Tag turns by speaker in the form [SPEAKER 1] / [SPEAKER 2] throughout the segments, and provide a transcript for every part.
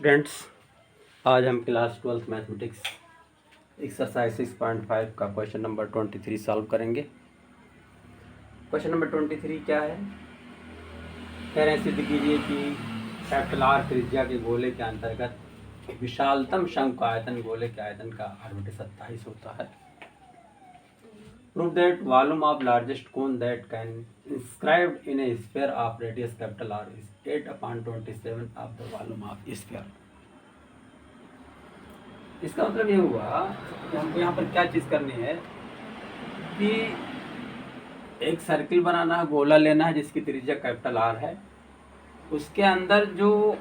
[SPEAKER 1] Students, आज हम class 12th mathematics exercise 6.5 का क्वेश्चन नंबर 23 सॉल्व करेंगे। क्वेश्चन नंबर 23 क्या है? कह रहे हैं सिद्ध कीजिए कि कैपिटल आर त्रिज्या के गोले के अंतर्गत विशालतम शंकु का आयतन गोले के आयतन का 8/27 होता है। Prove that volume of largest cone that can inscribed in A sphere of radius capital R is 8/27 of the volume of sphere. इसका मतलब ये हुआ कि हमको यहाँ पर क्या चीज़ करनी है कि एक सर्किल बनाना है, गोला लेना है जिसकी त्रिज्या कैपिटल आर है। उसके अंदर जो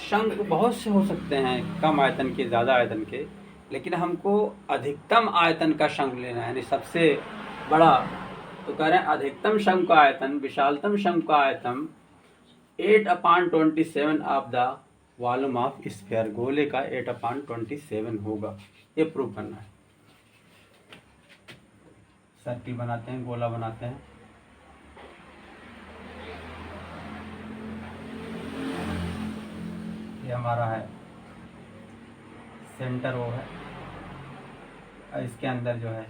[SPEAKER 1] शंकु बहुत से हो सकते हैं, कम आयतन के, ज़्यादा आयतन के, लेकिन हमको अधिकतम आयतन का शंकु लेना है, यानी सबसे बड़ा। तो कह रहे हैं अधिकतम शंकु का आयतन, विशालतम शंकु का आयतन 8/27 of the volume of sphere, गोले का 8/27 होगा। ये प्रूव करना है। सर्किल बनाते हैं, गोला बनाते हैं। ये हमारा है सेंटर, वो है, और इसके अंदर जो है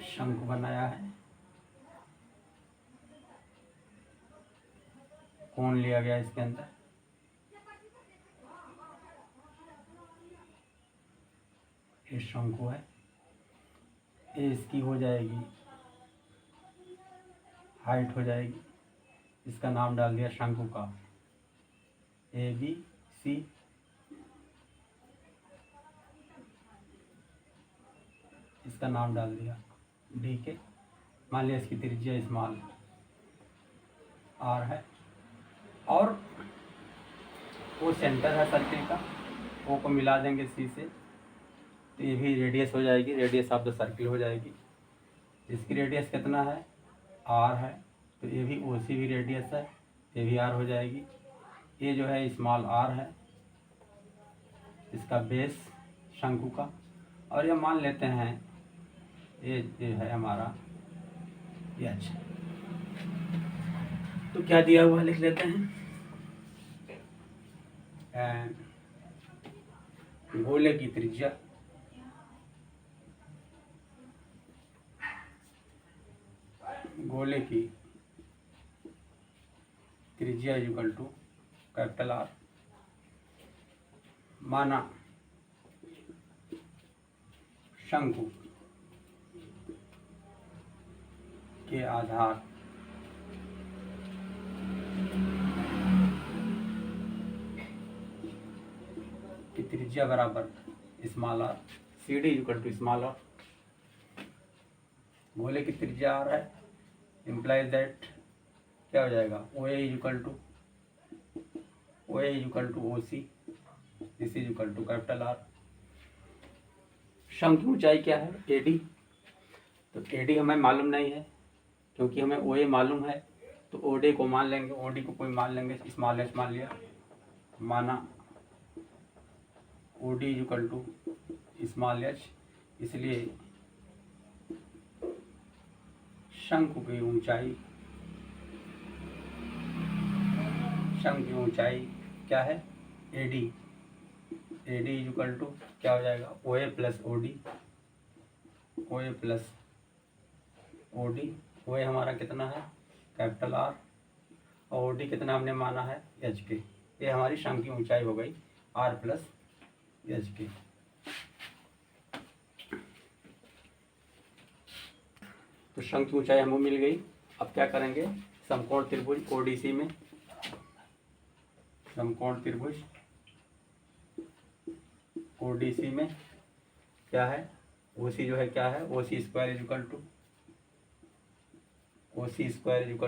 [SPEAKER 1] शंकु बनाया है, कोण लिया गया इसके अंदर। ये शंकु है, ये इसकी हो जाएगी हाइट, हो जाएगी। इसका नाम डाल दिया शंकु का ABC। इसका नाम डाल दिया DK। मान लिया इसकी त्रिज्या स्मॉल r है, और वो सेंटर है सर्किल का, O को मिला देंगे C से, तो ये भी रेडियस हो जाएगी, रेडियस ऑफ द सर्किल हो जाएगी। इसकी रेडियस कितना है? R है, तो ये भी OC भी रेडियस है, ये भी R हो जाएगी। ये जो है स्मॉल r है, इसका बेस शंकु का, और ये मान लेते हैं ये जो है हमारा H। तो क्या दिया हुआ लिख लेते हैं। गोले की त्रिज्या इक्वल टू कैपिटल R, माना शंकु के आधार की त्रिज्या बराबर small r, CD equal to small r। गोले की त्रिज्या r है, इम्प्लाइज दैट क्या हो जाएगा? OA equal to OC, this is equal to capital R। शंकु की ऊंचाई क्या है? AD। तो AD हमें मालूम नहीं है, क्योंकि हमें OA मालूम है, तो OD को मान लेंगे, OD को कोई मान लेंगे, स्मॉल h मान लिया, माना OD equal to small h। इसलिए शंकु की ऊंचाई क्या है? AD इक्वल टू क्या हो जाएगा? OA plus OD। OA हमारा कितना है? कैपिटल R, और OD कितना हमने माना है? HK। ये हमारी शंकु की ऊंचाई हो गई R प्लस HK। तो शंकु की ऊंचाई हमको मिल गई। अब क्या करेंगे? समकोण त्रिभुज ODC में, समकोण त्रिभुज ODC में क्या है? OC जो है क्या है? OC square equal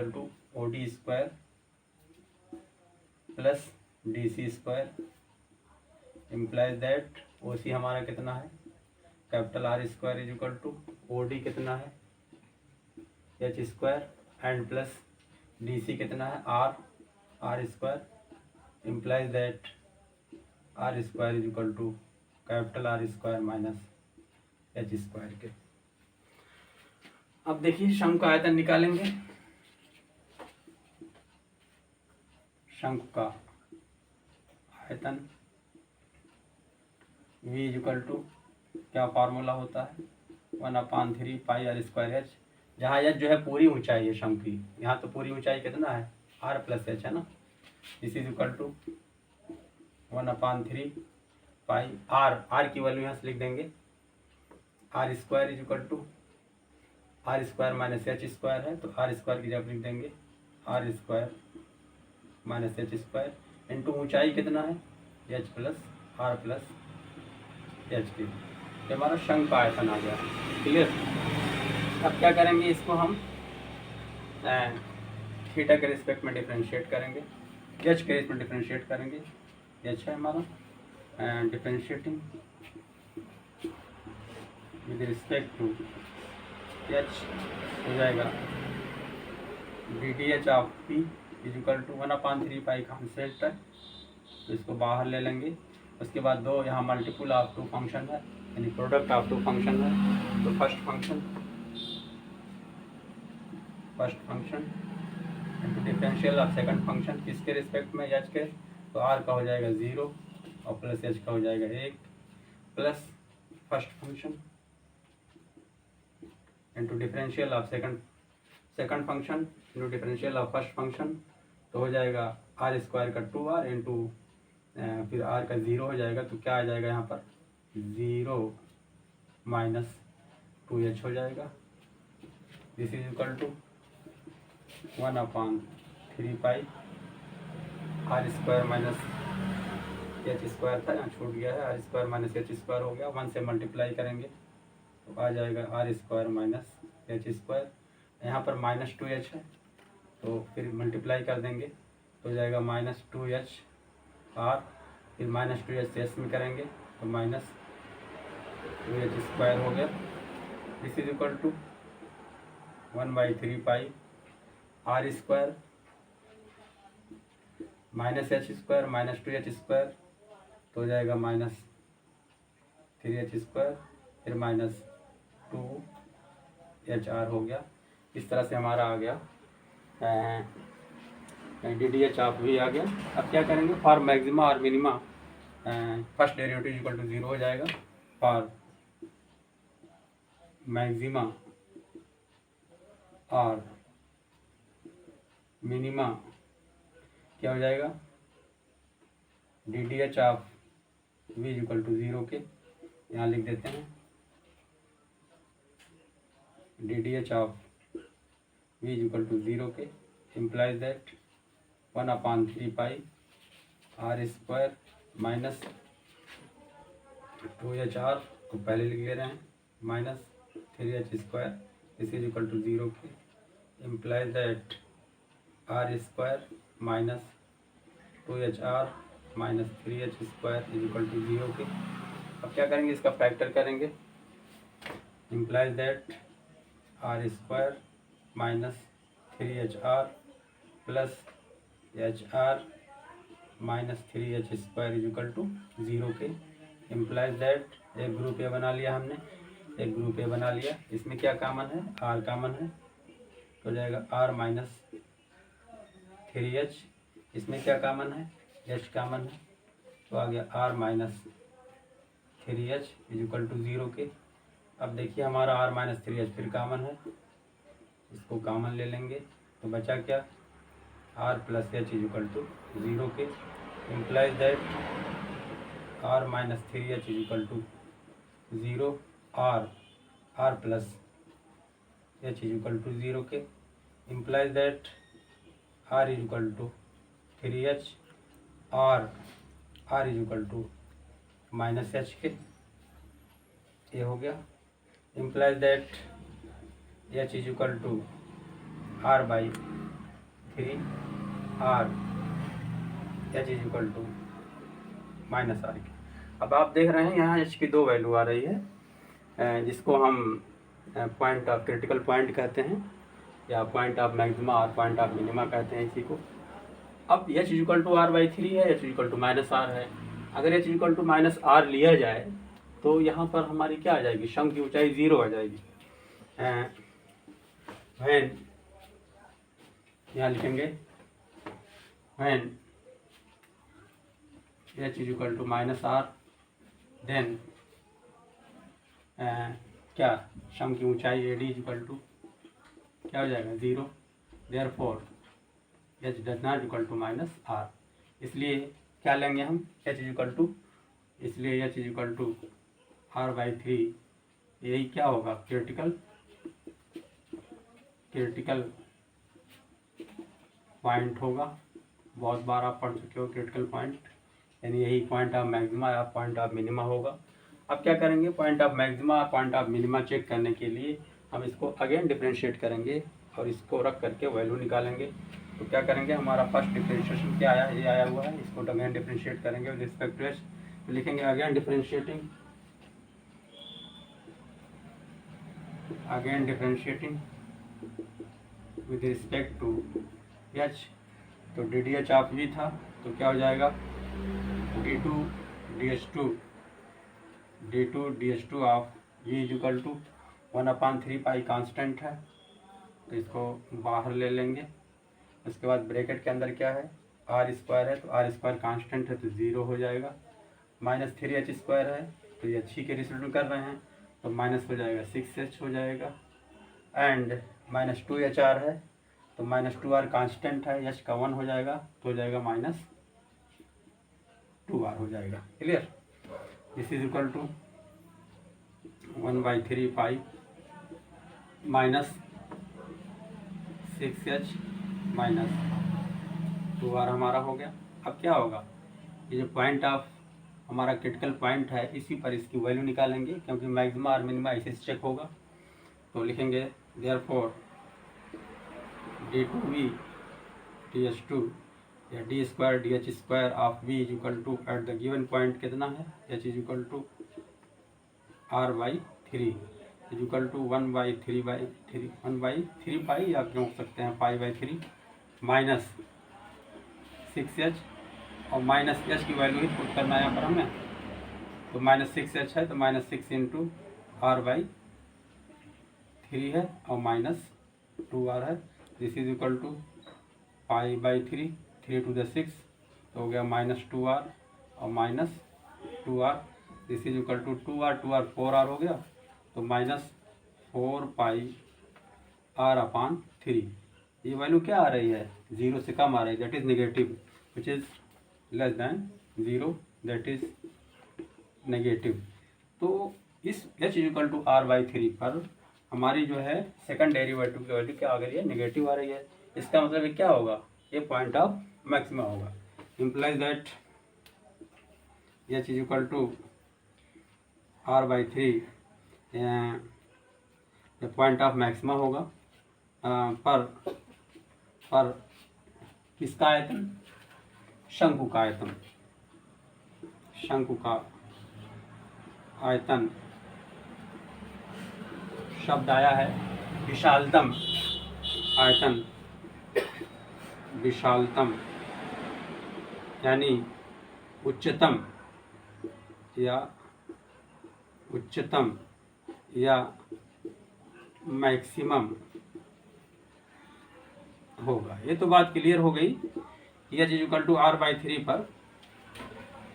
[SPEAKER 1] to OD square plus DC square, implies that OC हमारा कितना है? Capital R square equal to OD कितना है? H square, and plus DC कितना है? R square, implies that R square equal to capital R square minus H square के। अब देखिए शंकु का आयतन निकालेंगे। शंकु का आयतन v इक्वल टू क्या फार्मूला होता है 1/3 पाई r स्क्वायर एच, जहाँ एच जो है पूरी ऊंचाई है शंकु की, यहाँ तो पूरी ऊंचाई कितना है r प्लस एच है ना। This is equal to 1/3 pi r की वैल्यू यहाँ से लिख देंगे, r square is equal to r square minus H square है, तो r स्क्वायर की जगह लिख देंगे r square minus H square into ऊंचाई कितना है H plus R plus H की, ये हमारा शंकु का आयतन आ गया। क्लियर। अब क्या करेंगे, इसको हम थीटा के रिस्पेक्ट में डिफ्रेंशिएट करेंगे, एच के रिस्पेक्ट में डिफ्रेंशिएट करेंगे। एच है हमारा differentiating with respect to H हो जाएगा D D H of P is equal to 1/3 pi constant है, तो इसको बाहर ले लेंगे। उसके बाद दो यहाँ मल्टीपल ऑफ टू फंक्शन है, यानी प्रोडक्ट ऑफ टू फंक्शन है, तो first function into differential of second function किसके रिस्पेक्ट में एच के, तो आर का हो जाएगा 0 और प्लस एच का हो जाएगा 1 plus first function into differential of second function into differential of first function, तो हो जाएगा आर स्क्वायर का 2r इंटू फिर r का 0 हो जाएगा, तो क्या आ जाएगा यहाँ पर 0 माइनस 2h हो जाएगा। This is equal to 1/3 pi r square minus H square था, यहाँ छूट गया है, r square minus H square हो गया, 1 से मल्टीप्लाई करेंगे तो आ जाएगा r square minus H square, यहाँ पर माइनस 2h है तो फिर मल्टीप्लाई कर देंगे तो हो जाएगा माइनस 2h r, फिर माइनस 2h से एस में करेंगे तो माइनस 2h स्क्वायर हो गया। This is equal to 1/3 pi r square minus H square minus 2h square, तो हो जाएगा माइनस 3h स्क्वायर, फिर माइनस 2HR हो गया। इस तरह से हमारा आ गया DDH ऑफ V आ गया। अब क्या करेंगे, फॉर मैक्सिमा और minima first derivative equal to 0 हो जाएगा। फॉर मैक्सिमा और मिनिमा क्या हो जाएगा, DDH of V equal to 0 के यहाँ लिख देते हैं, DDH of V equal to 0 के implies that 1/3 pi r square minus 2HR को पहले लिख ले रहे हैं minus 3h square, this is equal to 0 के implies that r square minus 2HR minus 3h square is equal to 0 के। अब क्या करेंगे, इसका फैक्टर करेंगे, implies that r square minus 3HR plus HR minus 3h square is equal to 0 के। Implies that एक group ए बना लिया हमने, एक ग्रुप ए बना लिया, इसमें क्या कॉमन है, r कॉमन है तो हो जाएगा r माइनस 3h, इसमें क्या कॉमन है, h कॉमन है तो आ गया r minus 3h is equal to 0 के। अब देखिए हमारा r माइनस 3h फिर कॉमन है, इसको कॉमन ले लेंगे तो बचा क्या, r plus H is equal to 0 के। Implies that r minus 3h is equal to 0, r plus H is equal to 0 के। Implies that r is equal to 3h, r is equal to minus H के, ये हो गया। Implies that h is equal to r/3, r h is equal to minus r के। अब आप देख रहे हैं यहाँ h की दो वैल्यू आ रही है, जिसको हम पॉइंट ऑफ क्रिटिकल पॉइंट कहते हैं या पॉइंट ऑफ मैक्सिमा और पॉइंट ऑफ मिनिमा कहते हैं इसी को। अब h is equal to r/3 है, h is equal to minus r है। अगर h is equal to minus r लिया जाए तो यहाँ पर हमारी क्या आ जाएगी, शंकु की ऊंचाई 0 आ जाएगी। वैन यहाँ लिखेंगे, when H is equal to minus R, then क्या शम की ऊंचाई A D is equal to क्या हो जाएगा 0, therefore H does not equal to minus R. इसलिए क्या लेंगे हम एच इज इक्वल टू, इसलिए H is equal to R by 3, यही क्या होगा क्रिटिकल पॉइंट होगा। बहुत बार आप पढ़ चुके हो क्रिटिकल पॉइंट, यानी यही पॉइंट ऑफ मैक्सिमा या पॉइंट ऑफ मिनिमा होगा। अब क्या करेंगे, point of maxima point of minima check करने के लिए हम इसको अगेन डिफरेंशिएट करेंगे और इसको रख करके वैल्यू निकालेंगे। तो क्या करेंगे, हमारा फर्स्ट डिफरेंशिएशन क्या आया, ये आया हुआ है, इसको अगेन डिफरेंशिएट करेंगे विद रिस्पेक्ट टू एच। तो लिखेंगे again differentiating with respect to H. तो D D H of V था, तो क्या हो जाएगा d2 ds2 of v is equal to 1/3 pi constant है, तो इसको बाहर ले लेंगे। उसके बाद ब्रैकेट के अंदर क्या है आर स्क्वायर है, तो आर स्क्वायर कांस्टेंट है तो 0 हो जाएगा। -3h स्क्वायर है, तो ये अच्छी के रिजल्ट कर रहे हैं, तो माइनस हो जाएगा 6h हो जाएगा। एंड -2hr है, तो -2r कांस्टेंट है, h का 1 हो जाएगा, तो हो जाएगा -2r हो जाएगा। Clear, this is equal to 1/3 pi minus 6h minus 2r हमारा हो गया। अब क्या होगा, ये जो पॉइंट ऑफ हमारा क्रिटिकल पॉइंट है, इसी पर इसकी वैल्यू निकालेंगे, क्योंकि मैक्सिमा और मिनिमा इसी से चेक होगा। तो लिखेंगे देयरफॉर d2v ds2 या d square dh square of v is equal to at the given point कितना है, h is equal to r/3 is equal to 1/3 pi, या क्यों हो सकते हैं π/3 माइनस 6h, और माइनस h की वैल्यू ही पुट करना है यहाँ पर हमें। तो -6h है, तो -6 इंटू r/3 है, और -2r है। This is equal to π/3, 3 to the 6, तो हो गया -2r और -2r। This is equal to 2r 4r हो गया, तो -4πr/3। ये वैल्यू क्या आ रही है, 0 से कम आ रही है, that is negative, which is less than 0, that is negative. तो इस h is equal to r/3 पर हमारी जो है सेकंड डेरिवेटिव की वैल्यू क्या आ गई है, नेगेटिव आ रही है। इसका मतलब ये क्या होगा, ये पॉइंट ऑफ मैक्सिमा होगा। Implies that h is equal to r/3 point of maxima होगा पर किसका आयतन, शंकु का आयतन, शंकु का आयतन शब्द आया है विशालतम आयतन, विशालतम यानी उच्चतम या मैक्सिमम होगा। ये तो बात क्लियर हो गई, h is equal to r/3 पर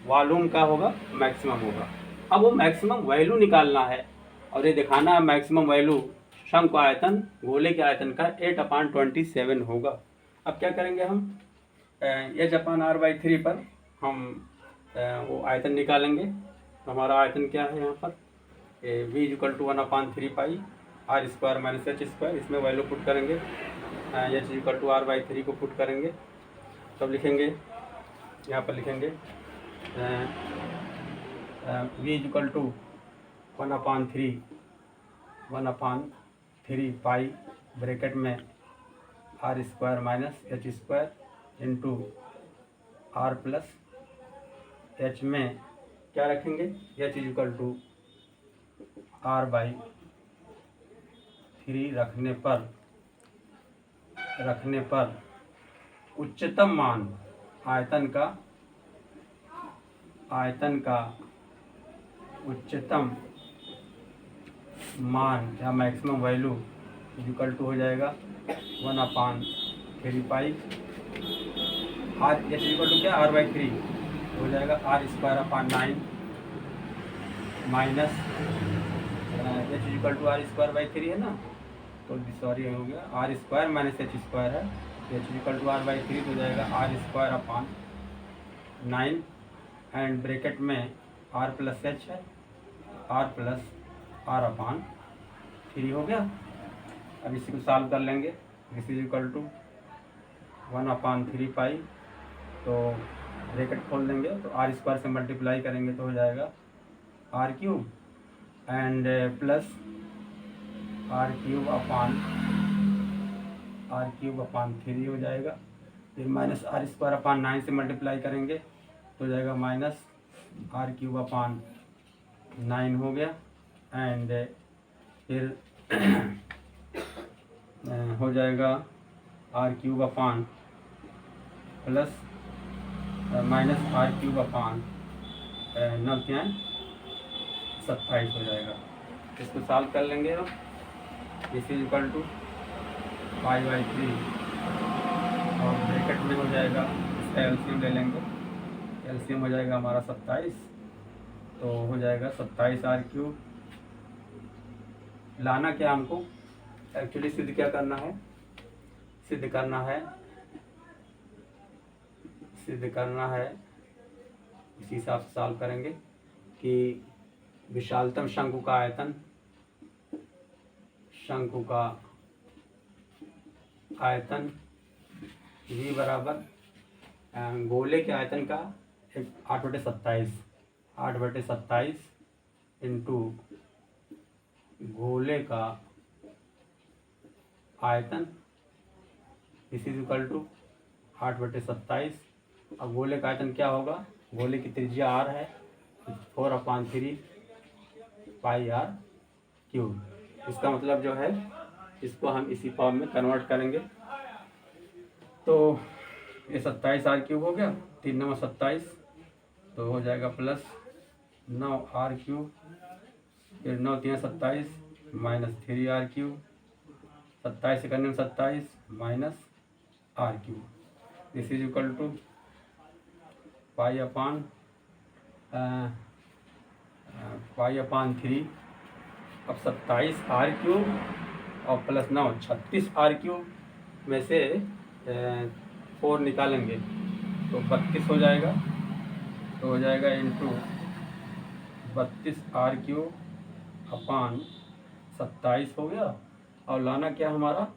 [SPEAKER 1] वॉल्यूम का होगा, मैक्सिमम होगा। अब वो मैक्सिमम वैल्यू निकालना है और ये दिखाना है मैक्सिमम वैल्यू शंकु आयतन गोले के आयतन का 8/27 होगा। अब क्या करेंगे हम, h/r/3 पर हम वो आयतन निकालेंगे। तो हमारा आयतन क्या है यहाँ पर, v is equal to 1/3 pi r square minus h square, इसमें वैल्यू पुट करेंगे, h is equal to r/3 को पुट करेंगे। तब लिखेंगे, यहाँ पर लिखेंगे v is equal to 1/3 pi bracket में r square minus h square into r plus h में क्या रखेंगे, h is equal to r/3 रखने पर उच्चतम मान आयतन का उच्चतम मान या मैक्सिमम वैल्यू इक्वल टू हो जाएगा 1/3 pi r, h equal to क्या r/3, हो जाएगा R square upon 9 minus H equal to R square by 3 है ना, तो सॉरी हो गया R square minus H square है, तो H equal to R by 3 हो जाएगा R square upon 9 and bracket में आर प्लस एच है, आर प्लस आर अपान 3 हो गया। अब इसी को सॉल्व कर लेंगे। दिस इज इक्वल टू 1 अपान 3 पाई, तो ब्रैकेट खोल देंगे तो आर स्क्वायर से मल्टीप्लाई करेंगे तो हो जाएगा R cube and plus R cube upon 3 हो जाएगा। फिर माइनस आर स्क्वायर अपान 9 से मल्टीप्लाई करेंगे तो हो जाएगा माइनस आर क्यूब अपान 9 हो गया एंड फिर हो जाएगा R cube upon plus minus R cube upon 9 क्या 27 हो जाएगा। इसको सॉल्व कर लेंगे हम। दिस इज इक्वल टू 5/3 और ब्रैकेट में हो जाएगा, इसका एलसीएम ले लेंगे, एलसीएम हो जाएगा हमारा 27, तो हो जाएगा 27 आर क्यूब। लाना क्या हमको एक्चुअली सिद्ध क्या करना है, सिद्ध करना है इसी हिसाब से सॉल्व करेंगे कि विशालतम शंकु का आयतन v बराबर गोले के आयतन का 8/27 इंटू गोले का आयतन, इस इज इक्वल टू 8/27। अब गोले का आयतन क्या होगा, गोले की त्रिज्या r है, 4/3 पाई आर क्यूब। इसका मतलब जो है इसको हम इसी फॉर्म में कन्वर्ट करेंगे, तो ये 27 आर क्यूब हो गया, 3 9 27, तो हो जाएगा प्लस 9 आर क्यूब, फिर 9 3 27 माइनस 3 आर क्यूब, 27 से करने में 27 minus R cube. This is equal to pi upon 3। अब 27 आर क्यूब और प्लस 9 36 आर क्यूब में से 4 निकालेंगे तो 32 हो जाएगा, तो हो जाएगा इंटू 32 आर क्यूब अपान 27 हो गया। और लाना क्या हमारा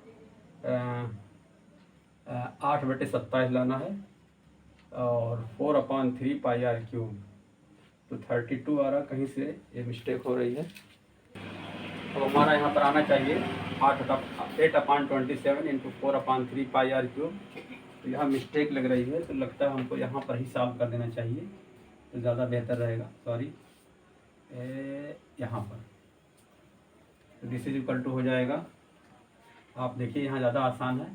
[SPEAKER 1] 8/27 लाना है और 4/3 पाई आर क्यूब, तो 32 आ रहा, कहीं से ये मिस्टेक हो रही है। अब हमारा यहाँ पर आना चाहिए 8/27 इंटू 4/3 पाई आर क्यूब, तो यहाँ मिस्टेक लग रही है, तो लगता है हमको यहाँ पर ही सॉल्व कर देना चाहिए तो ज़्यादा बेहतर रहेगा। सॉरी, यहाँ पर तो दिस इज इक्वल टू हो जाएगा, आप देखिए यहाँ ज़्यादा आसान है,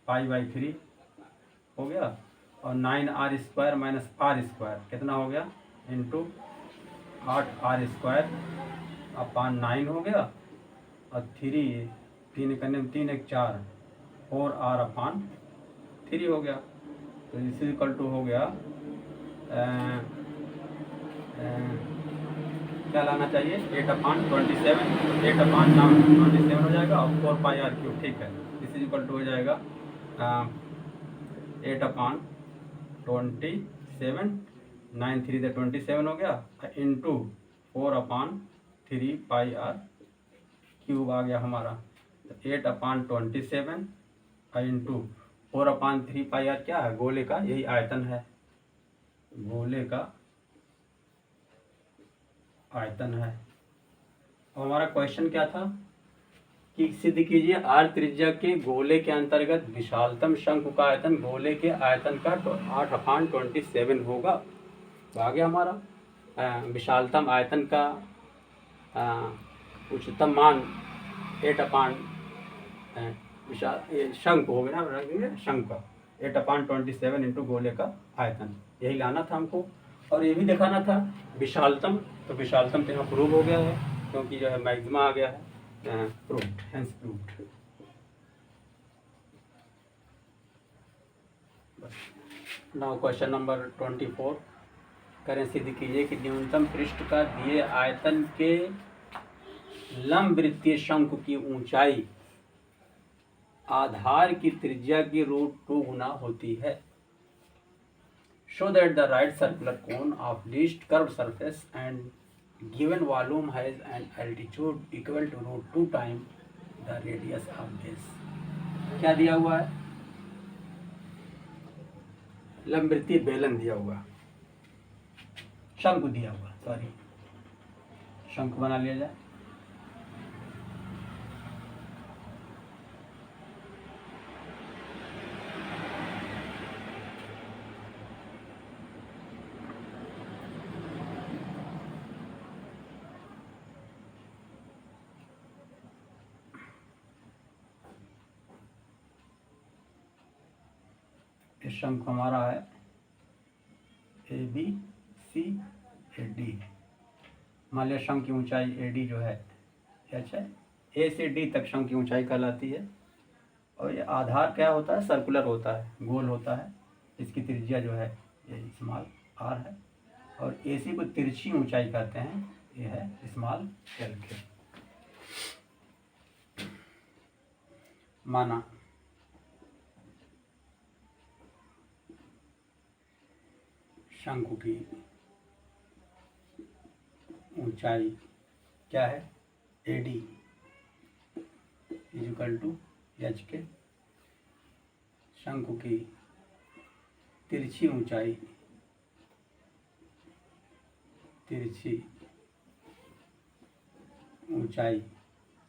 [SPEAKER 1] पाई/3 हो गया और 9 R square minus R square कितना हो गया इंटू 8 आर स्क्वायर अपान 9 हो गया और 3 करने में 3 1 4 4 आर अपान 3 हो गया, तो इस इक्वल टू हो गया क्या लाना चाहिए 8/27, 8/27 हो जाएगा और 4 पाई आर क्यूब, ठीक है। इस इक्वल टू हो जाएगा 8/27, 9 3 27 हो गया इंटू 4/3 पाई आर क्यूब आ गया हमारा, तो 8/27 इंटू 4/3 पाई आर क्या है, गोले का यही आयतन है, गोले का आयतन है। और हमारा क्वेश्चन क्या था कि सिद्ध कीजिए आर त्रिज्या के गोले के अंतर्गत विशालतम शंकु का आयतन गोले के आयतन का 8/27 होगा। तो आ गया हमारा विशालतम आयतन का उच्चतम मान 8 विशाल शंकु हो गया ना, शंकु का 8/27 इंटू गोले का आयतन, यही लाना था हमको। और ये भी दिखाना था विशालतम, तो विशालतम तो यहाँ प्रूव हो गया है क्योंकि जो है मैक्सिमा आ गया है, प्रूव्ड, हेंस प्रूव्ड। बस। नाउ क्वेश्चन नंबर 24 करें। सिद्ध कीजिए कि न्यूनतम पृष्ठ का दिए आयतन के लंब वृत्तीय शंकु की ऊंचाई आधार की त्रिज्या की √2 गुना होती है। Show that the right circular cone of least curve surface and given volume has an altitude equal to √2 time the radius of base. क्या दिया हुआ है? लंब वृत्तीय बेलन दिया हुआ, शंकु दिया हुआ, सॉरी शंकु बना लिया जाए। शंकु हमारा है ABC AD। मान लिया शंकु की ऊंचाई AD जो है अच्छा A से D तक शंकु की ऊंचाई कहलाती है। और ये आधार क्या होता है? सर्कुलर होता है, गोल होता है। इसकी त्रिज्या जो है ये स्मॉल r है और AC को तिरछी ऊंचाई कहते हैं, ये है स्मॉल l के। माना शंकु की ऊंचाई क्या है? AD इक्वल टू h के। शंकु की तिरछी ऊंचाई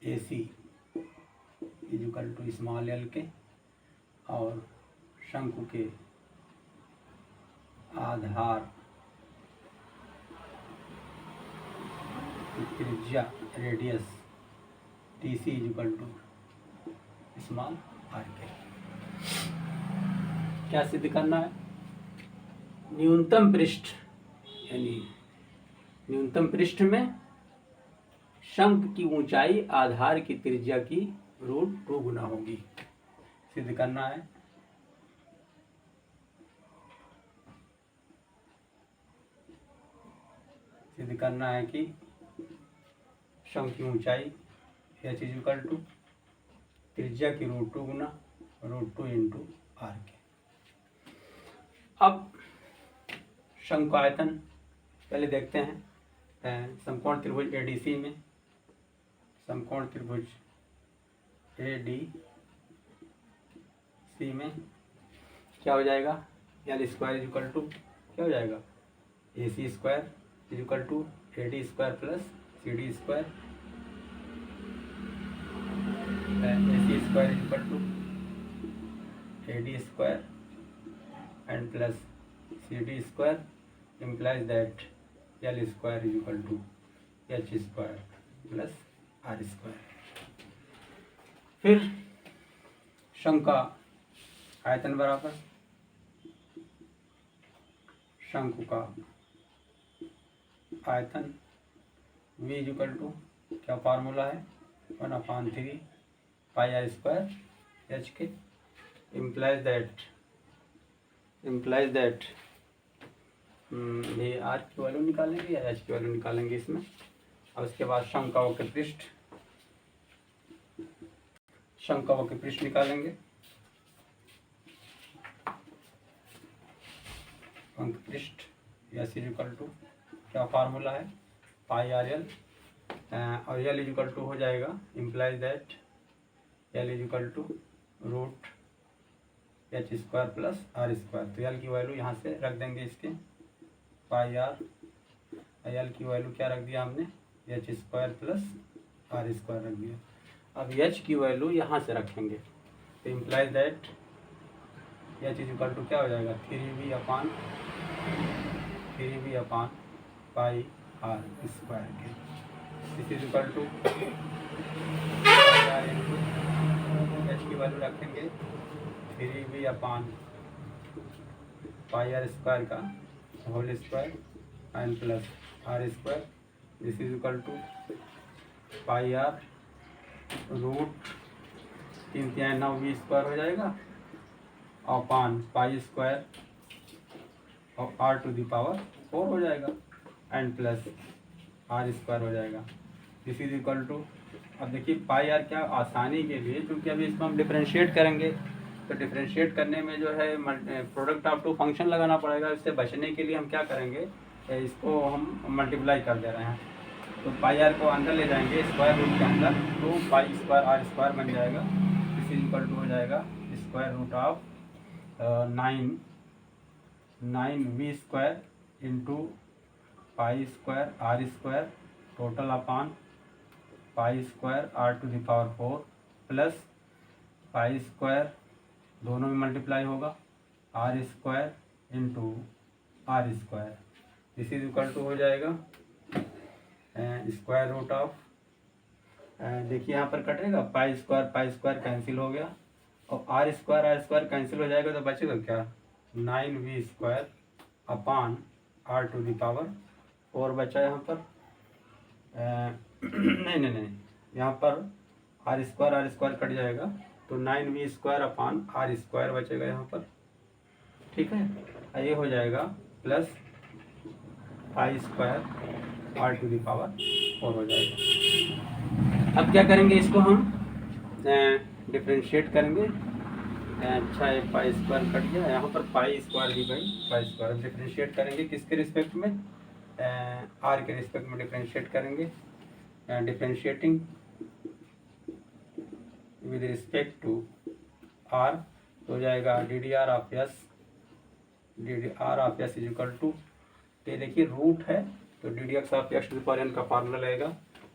[SPEAKER 1] AC equal to small l के और शंकु के आधार की त्रिज्या radius TC equal to small r के। क्या सिद्ध करना है? न्यूनतम पृष्ठ यानी न्यूनतम पृष्ठ में शंकु की ऊंचाई आधार की त्रिज्या की √2 गुना होगी। सिद्ध करना है। सिद्ध करना है कि शंकु की ऊंचाई h इक्वल टू त्रिज्या की √2 गुना √2 इंटू r के। अब शंकु आयतन पहले देखते हैं। समकोण त्रिभुज ADC में, समकोण त्रिभुज ADC में क्या हो जाएगा? l स्क्वायर इक्वल टू क्या हो जाएगा? AC square equal to AD square plus CD square, AC square equal to AD square and plus CD square implies that L square equal to H square plus R square. फिर शंकु का आयतन बराबर शंकु का आयतन V इक्वल टू क्या formula है? 1/3 पाई r स्क्वायर h के। implies that ये r की वैल्यू निकालेंगे या h की वैल्यू निकालेंगे इसमें। और उसके बाद शंकु का वक्र पृष्ठ, शंकु का वक्र पृष्ठ निकालेंगे। वक्र पृष्ठ s इक्वल टू क्या फार्मूला है? पाई RL और L इक्वल टू हो जाएगा implies that L equal to √h square plus R square. तो L की वैल्यू यहाँ से रख देंगे इसके पाई R, L की वैल्यू क्या रख दिया हमने? h square plus R square रख दिया। अब h की वैल्यू यहाँ से रखेंगे तो implies that h equal to क्या हो जाएगा? 3v upon pi R square के। This is equal to h की वैल्यू रखेंगे 3v upon pi R square का whole square and plus R square. This is equal to pi R √3 × 9 v square हो जाएगा upon pi square और R to the power 4 हो जाएगा and plus are square हो जाएगा। This is equal to, अब देखिए पाई आर क्या, आसानी के लिए क्योंकि अभी इसको हम डिफरेंशिएट करेंगे तो डिफरेंशिएट करने में जो है प्रोडक्ट ऑफ टू फंक्शन लगाना पड़ेगा। इससे बचने के लिए हम क्या करेंगे, इसको हम मल्टीप्लाई कर दे रहे हैं। तो पाई आर को अंदर ले जाएंगे स्क्वायर रूट के अंदर, तो पाई स्क्वायर आर स्क्वायर बन जाएगा। दिस इज इक्वल टू हो जाएगा square root of 9 V square into pi square R square total upon pi square R to the power 4 plus pi square दोनों में मल्टीप्लाई होगा R square into R square. This is equal to हो जाएगा square root of, देखिए यहाँ पर कटेगा pi square cancel हो गया और आर स्क्वायर कैंसिल हो जाएगा तो बचेगा क्या, 9 V square upon R to the power 4 बचा यहाँ पर। नहीं, यहाँ पर आर स्क्वायर कट जाएगा तो 9 V square upon R square बचेगा यहाँ पर, ठीक है। ये हो जाएगा plus pi square R to the power 4 हो जाएगा। अब क्या करेंगे, इसको हम डिफ्रेंशिएट करेंगे। अच्छा ये पाई स्क्वायर कट गया, यहाँ पर पाई स्क्वायर भी भाई पाई स्क्वायर डिफ्रेंशिएट करेंगे किसके रिस्पेक्ट में, आर के रिस्पेक्ट में डिफ्रेंशिएट करेंगे। Differentiating with respect to R तो हो जाएगा D D R of S is equal to, तो देखिए रूट है तो D D X of X to the power N का फार्मूला लगेगा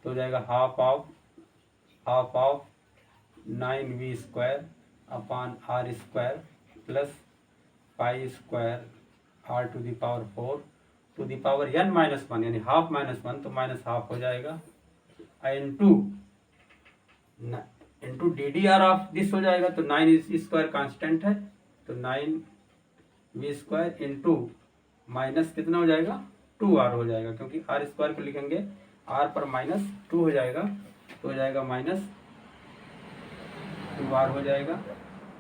[SPEAKER 1] तो हो जाएगा half of 9 V square upon R square plus pi square R to the power 4 to the power n minus 1 यानी हाफ माइनस 1 तो minus half हो जाएगा into D D R of this हो जाएगा तो 9 स्क्वायर कांस्टेंट है तो 9 V square into minus कितना हो जाएगा 2r हो जाएगा क्योंकि आर स्क्वायर को लिखेंगे r पर माइनस 2 हो जाएगा तो हो जाएगा माइनस 2r हो जाएगा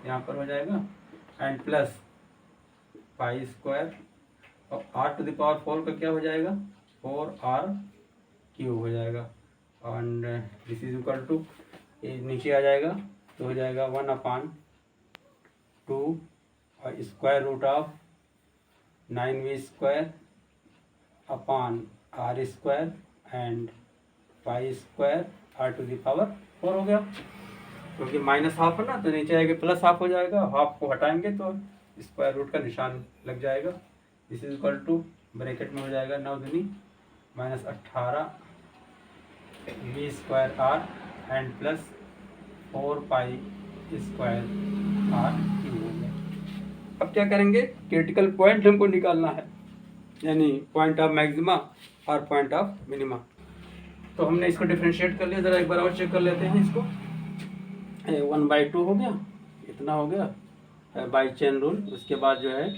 [SPEAKER 1] यहाँ पर हो जाएगा एंड प्लस पाई स्क्वायर और आर टू द पावर 4 का क्या हो जाएगा 4r क्यूब हो जाएगा and this is equal to, ये नीचे आ जाएगा तो हो जाएगा 1/2 और square root of 9 V square upon R square and pi square R to the power 4 हो गया क्योंकि माइनस हाफ है ना तो नीचे आएगा प्लस हाफ हो जाएगा, हाफ को हटाएंगे तो स्क्वायर रूट का निशान लग जाएगा। This is equal to bracket में हो जाएगा 9 दूनी -18 V square R and plus 4 pi square R cube हो गया। अब क्या करेंगे, क्रिटिकल पॉइंट हमको निकालना है यानी पॉइंट ऑफ मैक्सिमा और पॉइंट ऑफ मिनिमा। तो हमने इसको डिफरेंशिएट कर लिया, ज़रा एक बार और चेक कर लेते हैं इसको। 1/2 हो गया, इतना हो गया बाई चेन रूल। उसके बाद जो है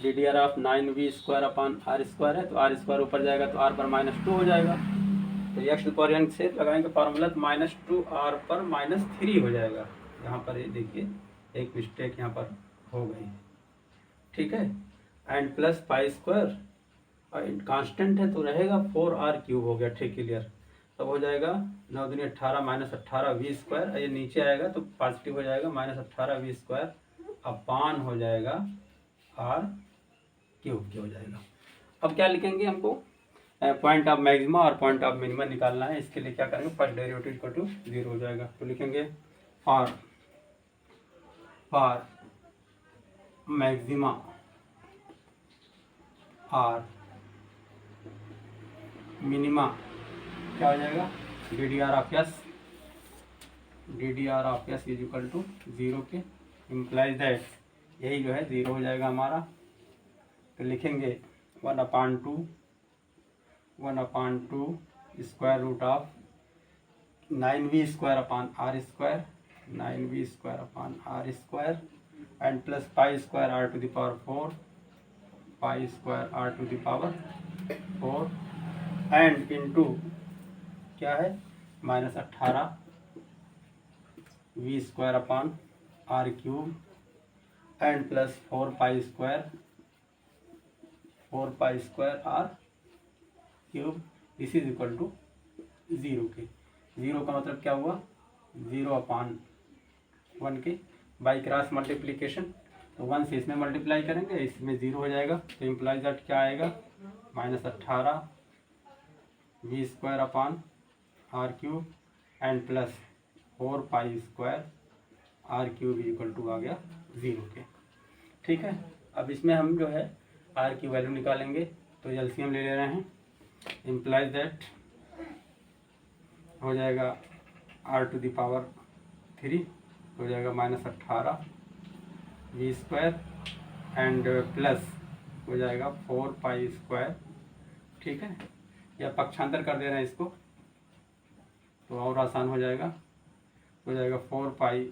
[SPEAKER 1] D D R of 9 V square upon R square है तो आर स्क्वायर ऊपर जाएगा तो आर पर -2 हो जाएगा तो एक्स टू पावर n से लगाएंगे फार्मूला तो -2 आर पर -3 हो जाएगा। यहाँ पर ये देखिए एक मिस्टेक यहाँ पर हो गई, ठीक है। एंड प्लस पाई स्क्वायर और कांस्टेंट है तो रहेगा 4r क्यूब हो गया, ठीक क्लियर। तब हो जाएगा 9 दूनी 18 -18 वी स्क्वायर, ये नीचे आएगा तो पॉजिटिव हो जाएगा -18 वी स्क्वायर अपान हो जाएगा r क्यूब हो जाएगा। अब क्या लिखेंगे, हमको पॉइंट ऑफ मैक्सिमा और पॉइंट ऑफ मिनिमा निकालना है। इसके लिए क्या करेंगे, फर्स्ट डेरिवेटिव इक्वल टू 0 हो जाएगा तो लिखेंगे फॉर मैक्सिमा और मिनिमा क्या हो जाएगा, D D R of S is equal to 0 के इम्प्लाइज दैट यही जो है 0 हो जाएगा हमारा। तो लिखेंगे 1/2 square root of 9 V square upon R square 9 V square upon R square and plus pi square R to the power 4 pi square R to the power 4 and into क्या है -18 V square upon R cube and plus 4 pi square 4π² r³ this is equal to 0 के। 0 का मतलब क्या हुआ, 0/1 के by cross multiplication, तो 1 से इसमें मल्टीप्लाई करेंगे, इसमें 0 हो जाएगा, तो इम्प्लाइज दैट क्या आएगा -18 v² r³ and plus 4π² r³ equal to आ गया 0 के। ठीक है, अब इसमें हम जो है r की वैल्यू निकालेंगे, तो एलसीएम ले रहे हैं, इम्प्लाइज दैट हो जाएगा r⁻³ हो जाएगा -18 v² एंड प्लस हो जाएगा 4π²। ठीक है, या पक्षांतर कर दे रहे हैं इसको तो और आसान हो जाएगा 4π²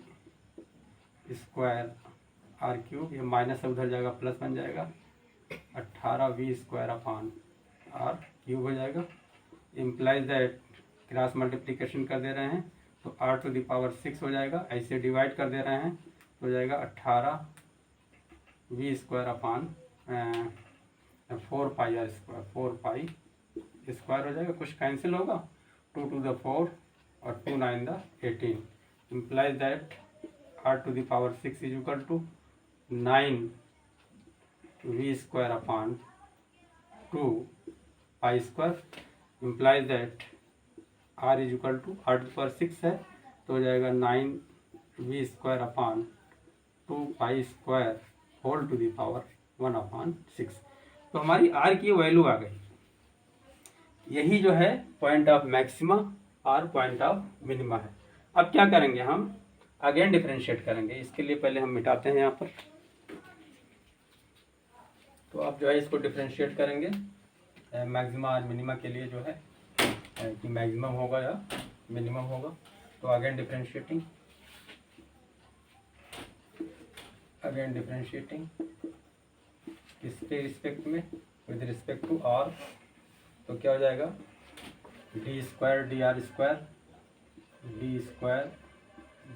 [SPEAKER 1] r³, ये माइनस से उधर जाएगा प्लस बन जाएगा 18 v² r³ हो जाएगा। इम्प्लाइज दैट क्रॉस मल्टीप्लिकेशन कर दे रहे हैं तो r⁻6 हो जाएगा, ऐसे डिवाइड कर दे रहे हैं तो हो जाएगा 18 v² 4π² हो जाएगा, कुछ कैंसिल होगा, 2 to the 4 और 2 9 the 18। Implies that r⁻6 is equal to 9 v² 2π²। Implies that r is equal to r⁻6 है तो हो जाएगा 9 v² 2π² whole to the power 1/6। तो हमारी r की वैल्यू आ गई। यही जो है पॉइंट ऑफ मैक्सिमा और पॉइंट ऑफ मिनिमा है। अब क्या करेंगे, हम अगेन डिफरेंशिएट करेंगे। इसके लिए पहले हम मिटाते हैं यहाँ पर, तो अब जो है इसको डिफरेंशिएट करेंगे मैक्सिमा और मिनिमा के लिए, जो है कि मैक्सिमम होगा या मिनिमम होगा। तो अगेन डिफरेंशिएटिंग किसके रिस्पेक्ट में, विद रिस्पेक्ट टू r, तो क्या हो जाएगा d²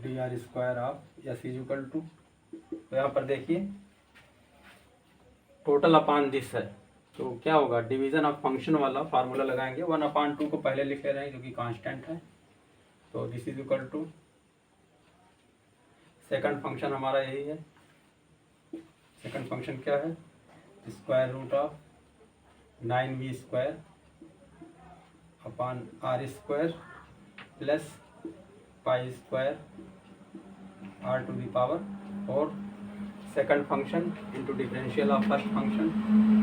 [SPEAKER 1] dr² of s is equal to, तो यहाँ पर देखिए टोटल अपान दिस है, तो क्या होगा डिवीजन ऑफ फंक्शन वाला फार्मूला लगाएंगे। 1/2 को पहले लिख ले रहे हैं जो कि कांस्टेंट है, तो this is equal to second function हमारा यही है। सेकंड फंक्शन क्या है, √9v² upon r² plus π² r⁴ second function into differential of first function.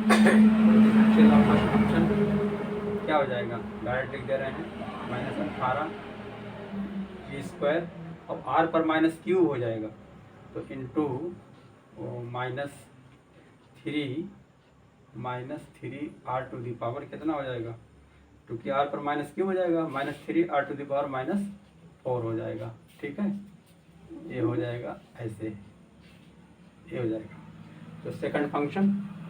[SPEAKER 1] Differential of first function क्या हो जाएगा, डायरेक्ट लिख दे रहे हैं -18 v², और r पर -3 हो जाएगा, तो इंटू -3 r⁻, कितना हो जाएगा, क्योंकि r पर -3 हो जाएगा, -3 r⁻4 हो जाएगा। ठीक है, ये हो जाएगा ऐसे, ये हो जाएगा। तो second function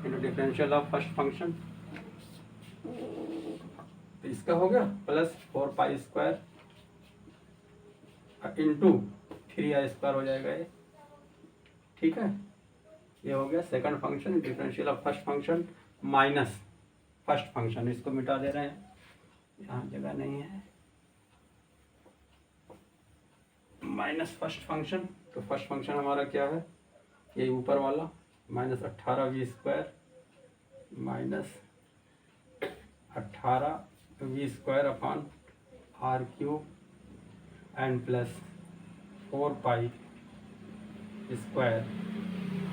[SPEAKER 1] into differential of first function, तो इसका हो गया प्लस 4π² इंटू 3r² हो जाएगा ये। ठीक है, ये हो गया second function differential of first function minus first function. इसको मिटा दे रहे हैं, यहाँ जगह नहीं है, माइनस फर्स्ट फंक्शन। तो फर्स्ट फंक्शन हमारा क्या है, ये ऊपर वाला -18 v² -18 v² upon r³ and plus 4π²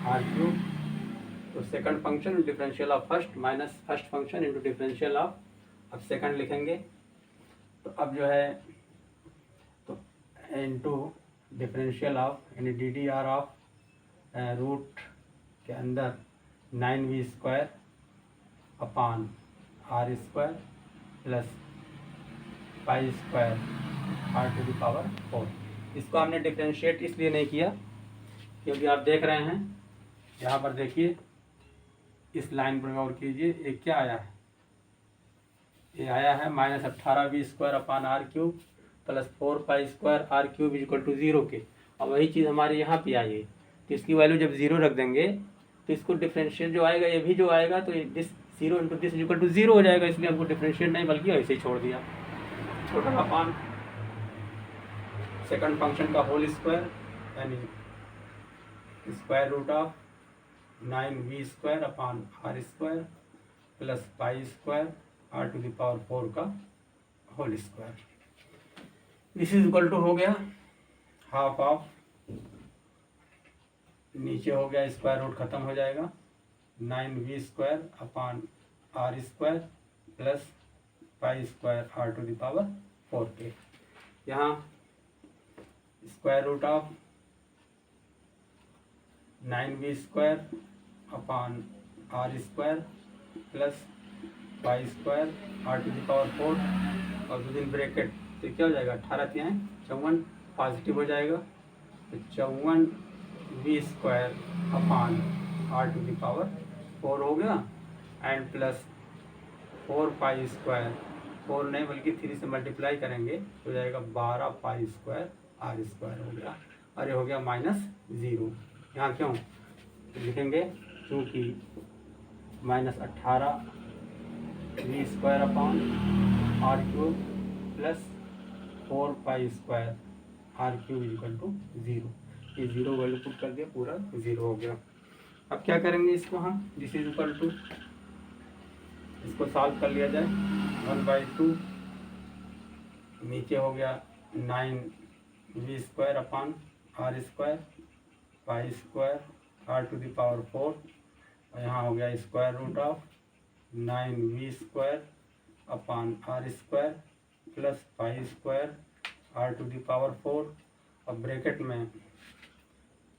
[SPEAKER 1] r³। तो second function differential of first minus first function into differential of, अब सेकंड लिखेंगे तो अब जो है तो इंटू डिफरेंशियल ऑफ यानी ddr ऑफ रूट के अंदर 9v² upon r² plus π² r⁴। इसको हमने डिफरेंशिएट इसलिए नहीं किया क्योंकि आप देख रहे हैं यहाँ पर, देखिए इस लाइन पर गौर कीजिए, ये क्या आया है, ये आया है -18 v² upon r³ plus 4π² r³ equal to 0 के, और वही चीज़ हमारे यहाँ पे आई है। तो इसकी वैल्यू जब 0 रख देंगे तो इसको डिफरेंशियल जो आएगा, ये भी जो आएगा, तो this 0 into this equal to 0 हो जाएगा, इसलिए हमको डिफरेंशिएट नहीं बल्कि ऐसे ही छोड़ दिया। टोटल अपॉन सेकंड फंक्शन का होल स्क्वायर यानी square root of 9v² upon r square plus pi square r to the power 4 का whole square. This is equal to हो गया हाफ ऑफ, नीचे हो गया स्क्वायर रूट खत्म हो जाएगा, 9v² upon r square plus pi square r to the power 4 के। यहाँ square root of 9v² upon r square plus pi square r to the power 4 और विदिन ब्रैकेट तो क्या हो जाएगा 18 तिहाई 54 पॉजिटिव हो जाएगा, तो 54v² upon r to the power 4 हो गया एंड प्लस 4 पाई स्क्वायर, 4 नहीं बल्कि 3 से मल्टीप्लाई करेंगे तो हो जाएगा 12 पाई स्क्वायर r स्क्वायर हो गया, और ये हो गया -0। यहाँ क्यों लिखेंगे, क्योंकि -18 v² upon r³ plus 4 pi square r³ equal to 0। ये 0 वैल्यू पुट कर दिया, पूरा 0 हो गया। अब क्या करेंगे इसको हम, दिस इज इक्वल टू, इसको सॉल्व कर लिया जाए, 1/2 नीचे हो गया 9v² upon r square pi square r to the power 4 और यहाँ हो गया square root of 9v² upon r square plus pi square r to the power 4 और ब्रैकेट में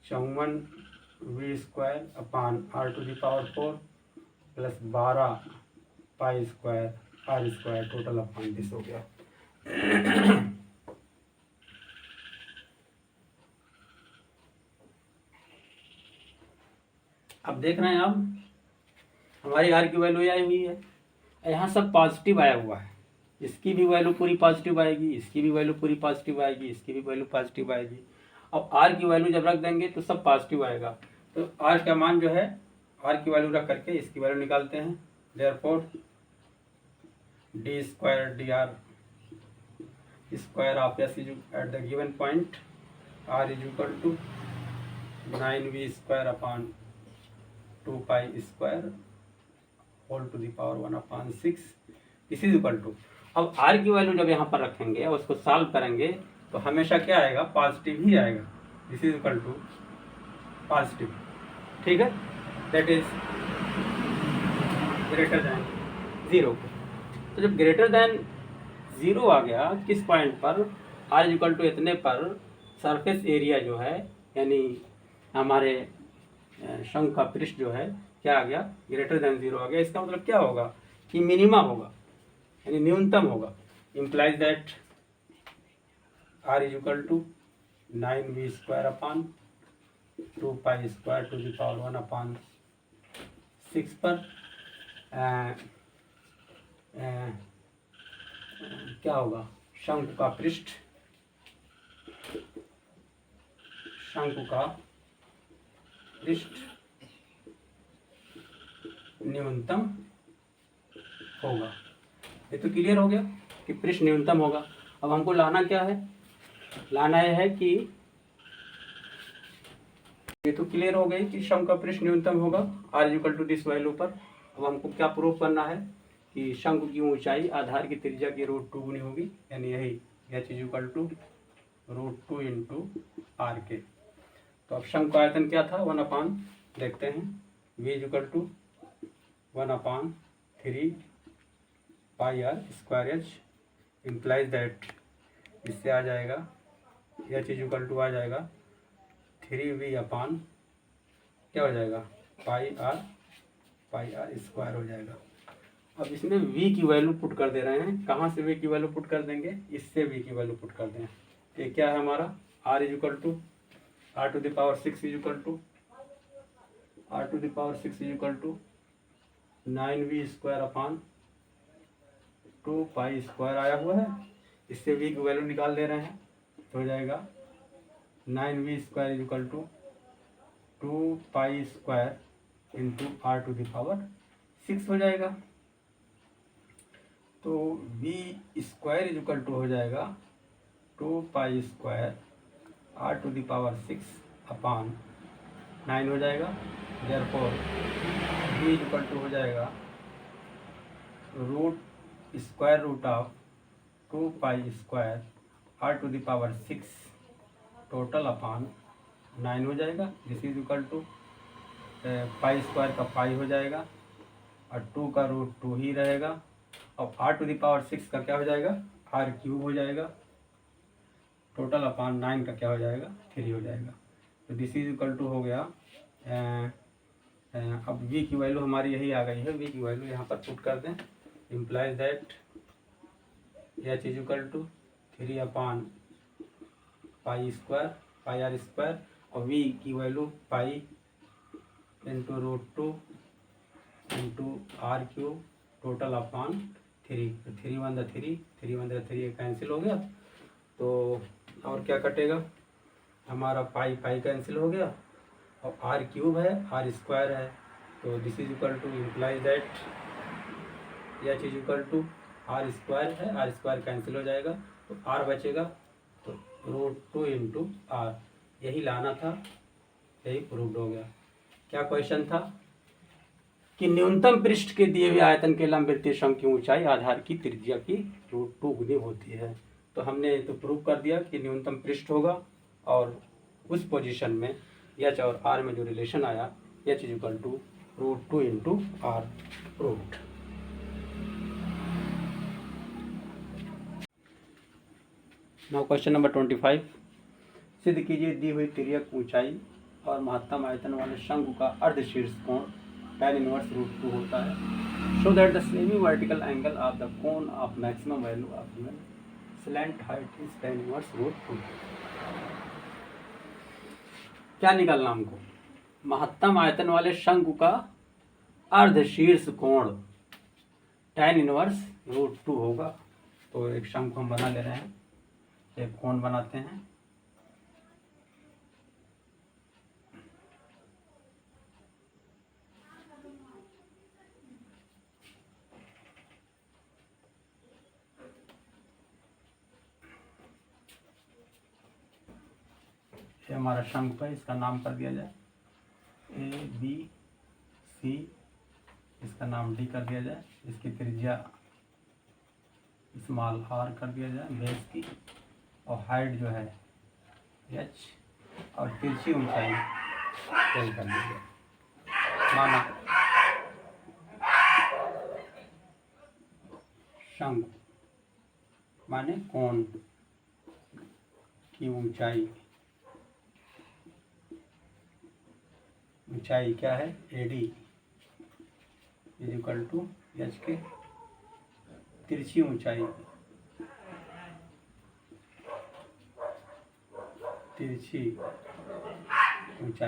[SPEAKER 1] 54v² upon r to the power 4 plus 12 pi square r square, total upon this हो गया। अब देख रहे हैं, अब हमारी r की वैल्यू आई हुई है, यहाँ सब पॉजिटिव आया हुआ है, इसकी भी वैल्यू पूरी पॉजिटिव आएगी, इसकी भी वैल्यू पूरी पॉजिटिव आएगी, इसकी भी वैल्यू पॉजिटिव आएगी। अब r की वैल्यू जब रख देंगे तो सब पॉजिटिव आएगा, तो r का मान जो है r की वैल्यू रख करके इसकी वैल्यू निकालते हैं। Therefore d² dr square of s at the given point r is equal to 9v² upon 2 pi square whole to the power 1/6 this is equal to. अब r की वैल्यू जब यहाँ पर रखेंगे और उसको सॉल्व करेंगे तो हमेशा क्या आएगा, पॉजिटिव ही आएगा, this is equal to positive, ठीक है, दैट इज ग्रेटर दैन 0। तो जब ग्रेटर दैन 0 आ गया किस पॉइंट पर, r इज इक्वल टू इतने पर सरफेस एरिया जो है यानी हमारे शंख का पृष्ठ जो है क्या आ गया, ग्रेटर दैन 0 आ गया। इसका मतलब क्या होगा कि मिनिमम होगा यानी न्यूनतम होगा, implies that r is equal to 9v² upon 2 pi square to the power 1/6 पर क्या होगा, शंकु का पृष्ठ, शंकु का पृष्ठ न्यूनतम होगा। ये तो क्लियर हो गया कि पृष्ठ न्यूनतम होगा। अब हमको लाना क्या है, लाना यह है कि ये तो क्लियर हो गई कि शंकु का पृष्ठ न्यूनतम होगा r is equal to this value पर। अब हमको क्या प्रूफ करना है कि शंकु की ऊंचाई आधार की त्रिज्या की √2 गुनी होगी, यानी यही h is equal to √2 into r के। तो अब शंकु का आयतन क्या था, 1/, देखते हैं, v is equal to 1/3 pi r square h, implies that इससे आ जाएगा h इज इक्वल टू आ जाएगा 3v अपॉन क्या हो जाएगा, पाई r स्क्वायर हो जाएगा। अब इसमें v की वैल्यू पुट कर दे रहे हैं, कहाँ से v की वैल्यू पुट कर देंगे, इससे v की वैल्यू पुट कर दें। ये क्या है हमारा, r is equal to r to the power 6 is equal to r to the power 6 is equal to 9v² upon 2 pi square आया हुआ है, इससे v की वैल्यू निकाल दे रहे हैं तो हो जाएगा 9v² is equal to 2 pi square into r to the power 6 हो जाएगा। तो B square is equal to हो जाएगा 2 पाई स्क्वायर r⁻⁶ अपान 9 हो जाएगा। Therefore B is equal to हो जाएगा square root of 2 pi square r⁻⁶ total upon 9 हो जाएगा। This is equal to pi square का पाई हो जाएगा और 2 का रूट 2 ही रहेगा। और r⁻⁶ का क्या हो जाएगा, r³ हो जाएगा। टोटल अपान 9 का क्या हो जाएगा, 3 हो जाएगा। तो दिस इज इक्वल टू हो गया। अब v की वैल्यू हमारी यही आ गई है। v की वैल्यू यहाँ पर पुट कर दें। Implies that h is equal to 3 upon pi square pi r square और v की value pi into √2 into r³ total upon 3। तो 3 × 1 = 3, 3 × 1 = 3 कैंसिल हो गया। तो और क्या कटेगा, हमारा पाई पाई कैंसिल हो गया और r³ है, r स्क्वायर है। तो this is equal to implies that h is equal to r square है, r स्क्वायर कैंसिल हो जाएगा तो r बचेगा। तो √2 इंटू r, यही लाना था, यही प्रूव्ड हो गया। क्या क्वेश्चन था कि न्यूनतम पृष्ठ के दिए हुए आयतन के लंबवृत्तीय शंकु की ऊंचाई आधार की त्रिज्या की √2 गुनी होती है। तो हमने तो प्रूव कर दिया कि न्यूनतम पृष्ठ होगा और उस पोजीशन में h और r में जो रिलेशन आया h is equal to √2 into r proved. Now question number 25, सिद्ध कीजिए दी हुई तिर्यक ऊंचाई और महत्तम आयतन वाले शंकु का अर्धशीर्ष कोण tan इनवर्स √2 होता है। Show that the semi vertical angle of the cone of maximum value of given slant height is tan inverse √2। क्या निकालना हमको, महत्तम आयतन वाले शंकु का अर्धशीर्ष कोण tan इनवर्स √2 होगा। तो एक शंकु हम बना ले रहे हैं, एक कोण बनाते हैं। ये हमारा शंकु है, इसका नाम कर दिया जाए ABC, इसका नाम D कर दिया जाए, इसकी त्रिज्या स्मॉल r कर दिया जाए बेस की, और हाइट जो है h और तिरछी ऊंचाई l कर दी जाए। माना शंकु माने कोण की ऊंचाई क्या है AD is equal to h के तिरछी ऊंचाई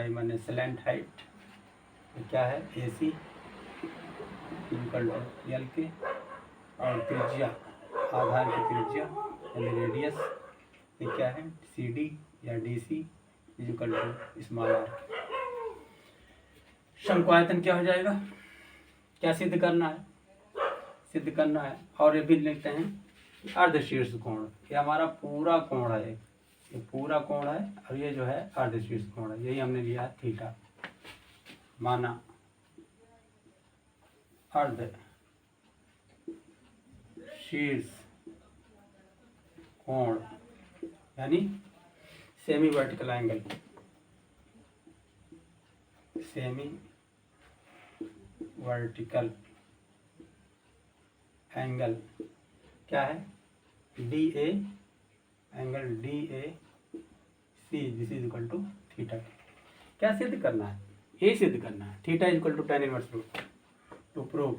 [SPEAKER 1] माने स्लैंट हाइट क्या है AC इक्वल टू L के, और त्रिज्या आधार की त्रिज्या यानी रेडियस ये क्या है CD या DC equal to small r। शंकु आयतन क्या हो जाएगा, क्या सिद्ध करना है, और ये भी लिखते हैं अर्धशीर्ष कोण। ये हमारा पूरा कोण है, ये पूरा कोण है और ये जो है अर्धशीर्ष कोण है, यही हमने लिया है थीटा। माना अर्धशीर्ष कोण यानी semi vertical angle, semi vertical angle क्या है DA, angle DAC this is equal to theta. क्या सिद्ध करना है, ये सिद्ध करना है theta is equal to tan inverse √2 to prove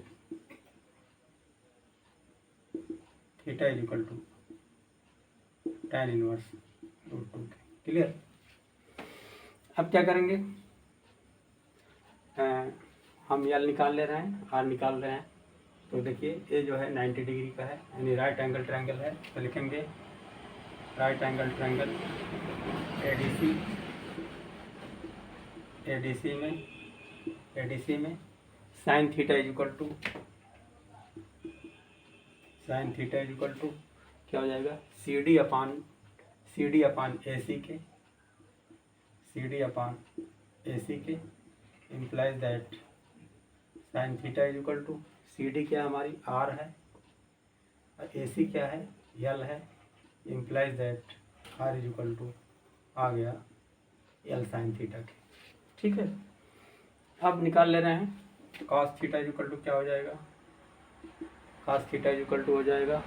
[SPEAKER 1] theta is equal to tan inverse √2। Clear. अब क्या करेंगे, हम L निकाल ले रहे हैं, R निकाल रहे हैं। तो देखिए ये जो है 90 डिग्री का है यानी राइट एंगल ट्रायंगल है। तो लिखेंगे राइट एंगल ट्रायंगल ADC में sine theta is equal to क्या हो जाएगा, C D upon A C के implies that sine theta is equal to C D क्या हमारी आर है और ए सी क्या है यल है, implies that R is equal to आ गया यल साइन थीटा के। ठीक है, अब निकाल ले रहे हैं cos theta is equal to क्या हो जाएगा, cos theta is equal to हो जाएगा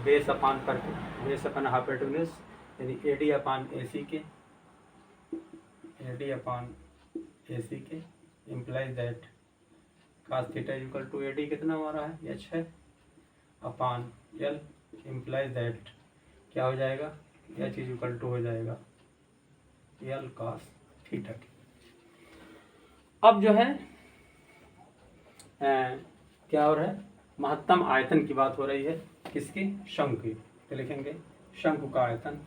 [SPEAKER 1] बेस अपान हाइपोटेन्यूज यानी A D upon A C के implies that cos theta is equal to A D कितना हमारा है एच है अपान यल, इम्प्लाइज दैट क्या हो जाएगा एच इज इक्वल टू हो जाएगा यल कॉस थीटा के। अब जो है क्या हो रहा है, महत्तम आयतन की बात हो रही है, किसकी, शंकु की। तो लिखेंगे शंकु का आयतन,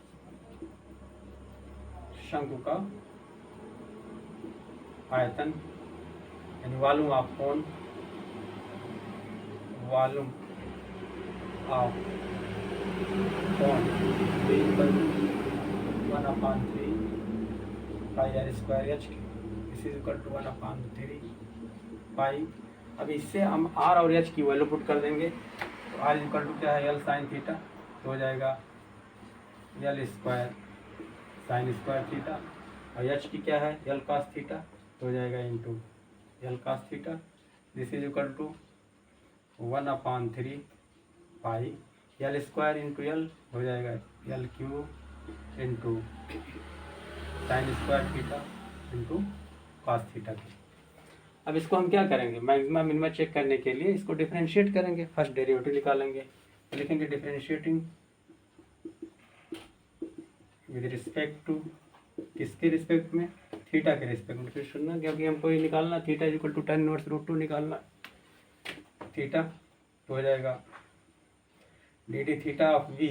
[SPEAKER 1] यानी volume of cone, one upon three pi R square H is equal to 1/3 pi. अब इससे हम आर और एच की वैल्यू पुट कर देंगे, तो आर इज इक्वल टू क्या है यल साइन थीटा, तो हो जाएगा L square sine square theta, और एच की क्या है यल कॉस थीटा, तो हो जाएगा into L cos theta. This is equal to 1/3 pi L square into L हो जाएगा L cube into sine square theta into cos theta की। अब इसको हम क्या करेंगे, मैक्सिमा मिनिमा चेक करने के लिए इसको डिफरेंशिएट करेंगे, फर्स्ट डेरिवेटिव निकालेंगे, तो लिखेंगे डिफरेंशिएटिंग विद रिस्पेक्ट टू, किसके रिस्पेक्ट में, थीटा के रिस्पेक्ट में। फिर सुनना क्योंकि हमको ये निकालना theta is equal to tan inverse √2 निकालना थीटा, तो हो जाएगा D D theta of V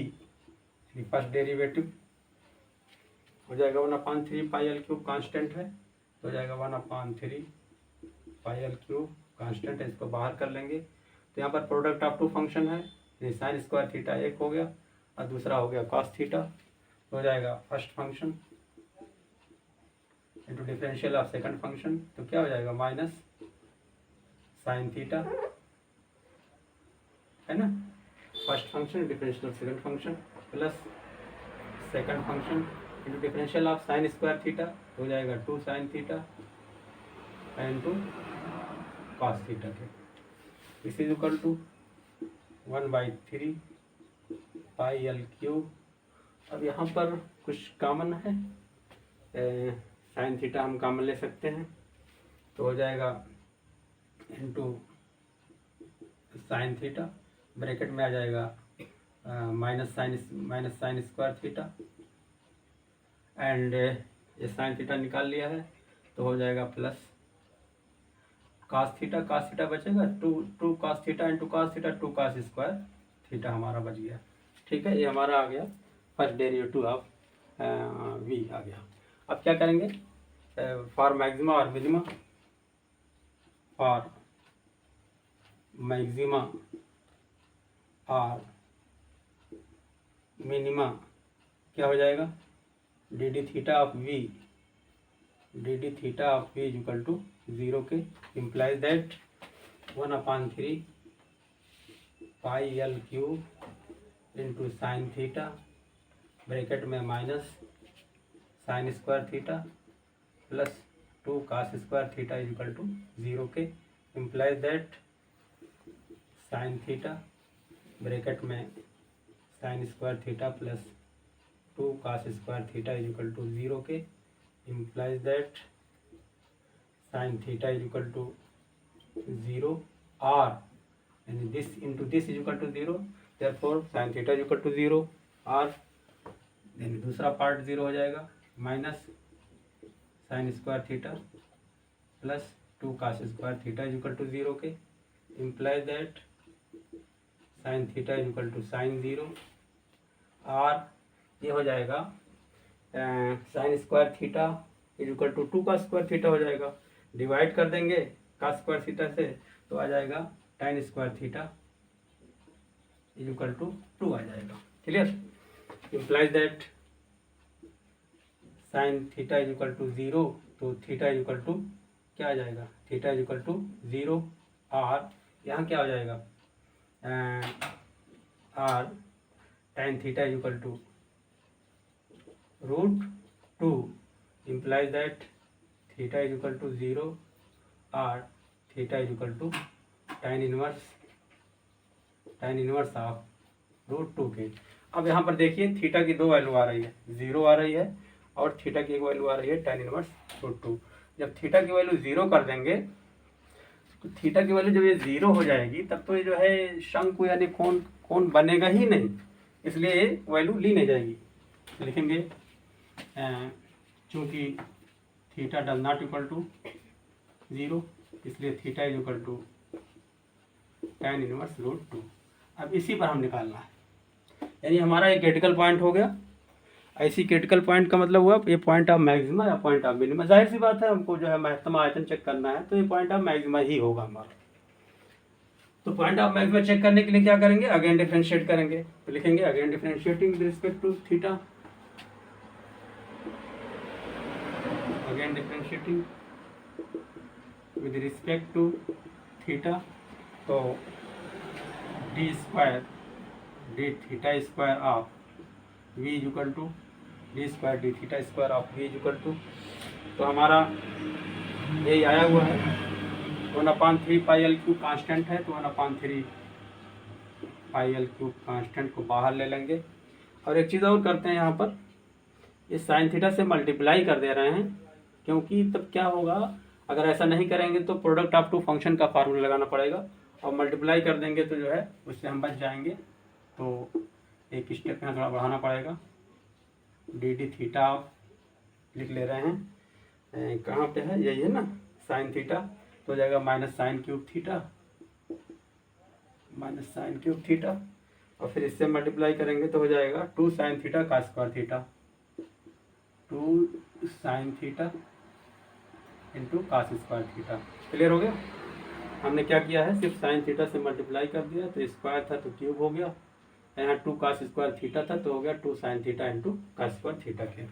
[SPEAKER 1] first derivative हो जाएगा 1/3 पाई एल क्यूब कांस्टेंट है, तो हो जाएगा 1/3 पाई एल क्यूब कांस्टेंट है, इसको बाहर कर लेंगे। तो यहाँ पर प्रोडक्ट ऑफ टू फंक्शन है, साइन स्क्वायर थीटा एक हो गया और दूसरा हो गया कॉस थीटा, तो हो जाएगा first function into differential of second function, तो क्या हो जाएगा माइनस साइन थीटा है ना, first function differential of second function plus second function into differential of sine square theta, तो हो जाएगा 2 sine theta into cos theta के। This is equal to 1/3 pi L cube. अब यहाँ पर कुछ कॉमन है, साइन थीटा हम कॉमन ले सकते हैं, तो हो जाएगा इंटू साइन थीटा, ब्रैकेट में आ जाएगा minus sine square theta, and ये साइन थीटा निकाल लिया है, तो हो जाएगा प्लस कॉस थीटा बचेगा 2 cos theta into cos theta 2 cos square theta हमारा बच गया। ठीक है, ये हमारा आ गया फर्स्ट डेरिवेटिव ऑफ वी आ गया। अब क्या करेंगे, फॉर मैक्सिमा और मिनिमा, और मैक्सिमा और मिनिमा क्या हो जाएगा, D D theta of V is equal to 0 के, implies that 1/3 pi L cube into sine theta, bracket में minus sine square theta plus 2 cos square theta is equal to 0 के, implies that sine theta bracket में sine square theta plus 2 cos square theta is equal to 0 के, implies that sin theta is equal to 0 or and this into this is equal to 0, therefore sin theta is equal to 0 or then दूसरा part 0 हो जाएगा, minus sine square theta plus 2 cos square theta is equal to 0 के, implies that sin theta is equal to sin 0 और ये हो जाएगा sine square theta is equal to 2 का square theta हो जाएगा, डिवाइड कर देंगे cos स्क्वायर थीटा से, तो आ जाएगा tan square theta is equal to 2 आ जाएगा। Clear? Implies that sine theta is equal to 0, तो थीटा इज इक्वल टू क्या आ जाएगा, theta is equal to 0 or, यहाँ क्या हो जाएगा or tan theta is equal to √2 implies that theta is equal to 0 or theta is equal to tan inverse of √2 के। अब यहाँ पर देखिए थीटा की दो वैल्यू आ रही है, 0 आ रही है और थीटा की एक वैल्यू आ रही है tan इनवर्स √2। जब थीटा की वैल्यू 0 कर देंगे तो थीटा की वैल्यू जब ये 0 हो जाएगी तब तो ये जो है शंकु यानी कोण बनेगा ही नहीं, इसलिए ये वैल्यू ली नहीं जाएगी। लिखेंगे चूँकि theta does not equal to 0, इसलिए theta is equal to tan inverse √2। अब इसी पर हम निकालना है, यानी हमारा एक क्रिटिकल पॉइंट हो गया। ऐसी क्रिटिकल पॉइंट का मतलब हुआ ये पॉइंट ऑफ मैक्सिमा या पॉइंट ऑफ मिनिमा। जाहिर सी बात है हमको जो है महत्तम आयतन चेक करना है, तो ये पॉइंट ऑफ मैक्सिमा ही होगा हमारा। तो पॉइंट ऑफ मैक्सिमा चेक करने के लिए क्या करेंगे, अगेन डिफरेंशिएट करेंगे। तो लिखेंगे again differentiating with respect to theta, again differentiating with respect to theta, तो D square D theta square of v is equal to D square D theta square of v is equal to, तो हमारा यही आया हुआ है 1/3 pi L cube constant है, तो 1/3 pi L cube constant को बाहर ले लेंगे। और एक चीज़ और करते हैं, यहाँ पर इस साइन थीटा से मल्टीप्लाई कर दे रहे हैं, क्योंकि तब क्या होगा अगर ऐसा नहीं करेंगे तो प्रोडक्ट ऑफ टू फंक्शन का फार्मूला लगाना पड़ेगा, और मल्टीप्लाई कर देंगे तो जो है उससे हम बच जाएंगे। तो एक स्टेप यहाँ थोड़ा बढ़ाना पड़ेगा, डी डी थीटा लिख ले रहे हैं, कहाँ पे है, यही है ना साइन थीटा, तो हो जाएगा माइनस साइन क्यूब थीटा, और फिर इससे मल्टीप्लाई करेंगे तो हो जाएगा 2 साइन थीटा का square theta, 2 sine theta into cos square theta. Clear हो गया? हमने क्या किया है, सिर्फ साइन थीटा से मल्टीप्लाई कर दिया, तो स्क्वायर था तो क्यूब हो गया, यहाँ 2 कास स्क्वायर थीटा था तो हो गया 2 sine theta into cos square theta के।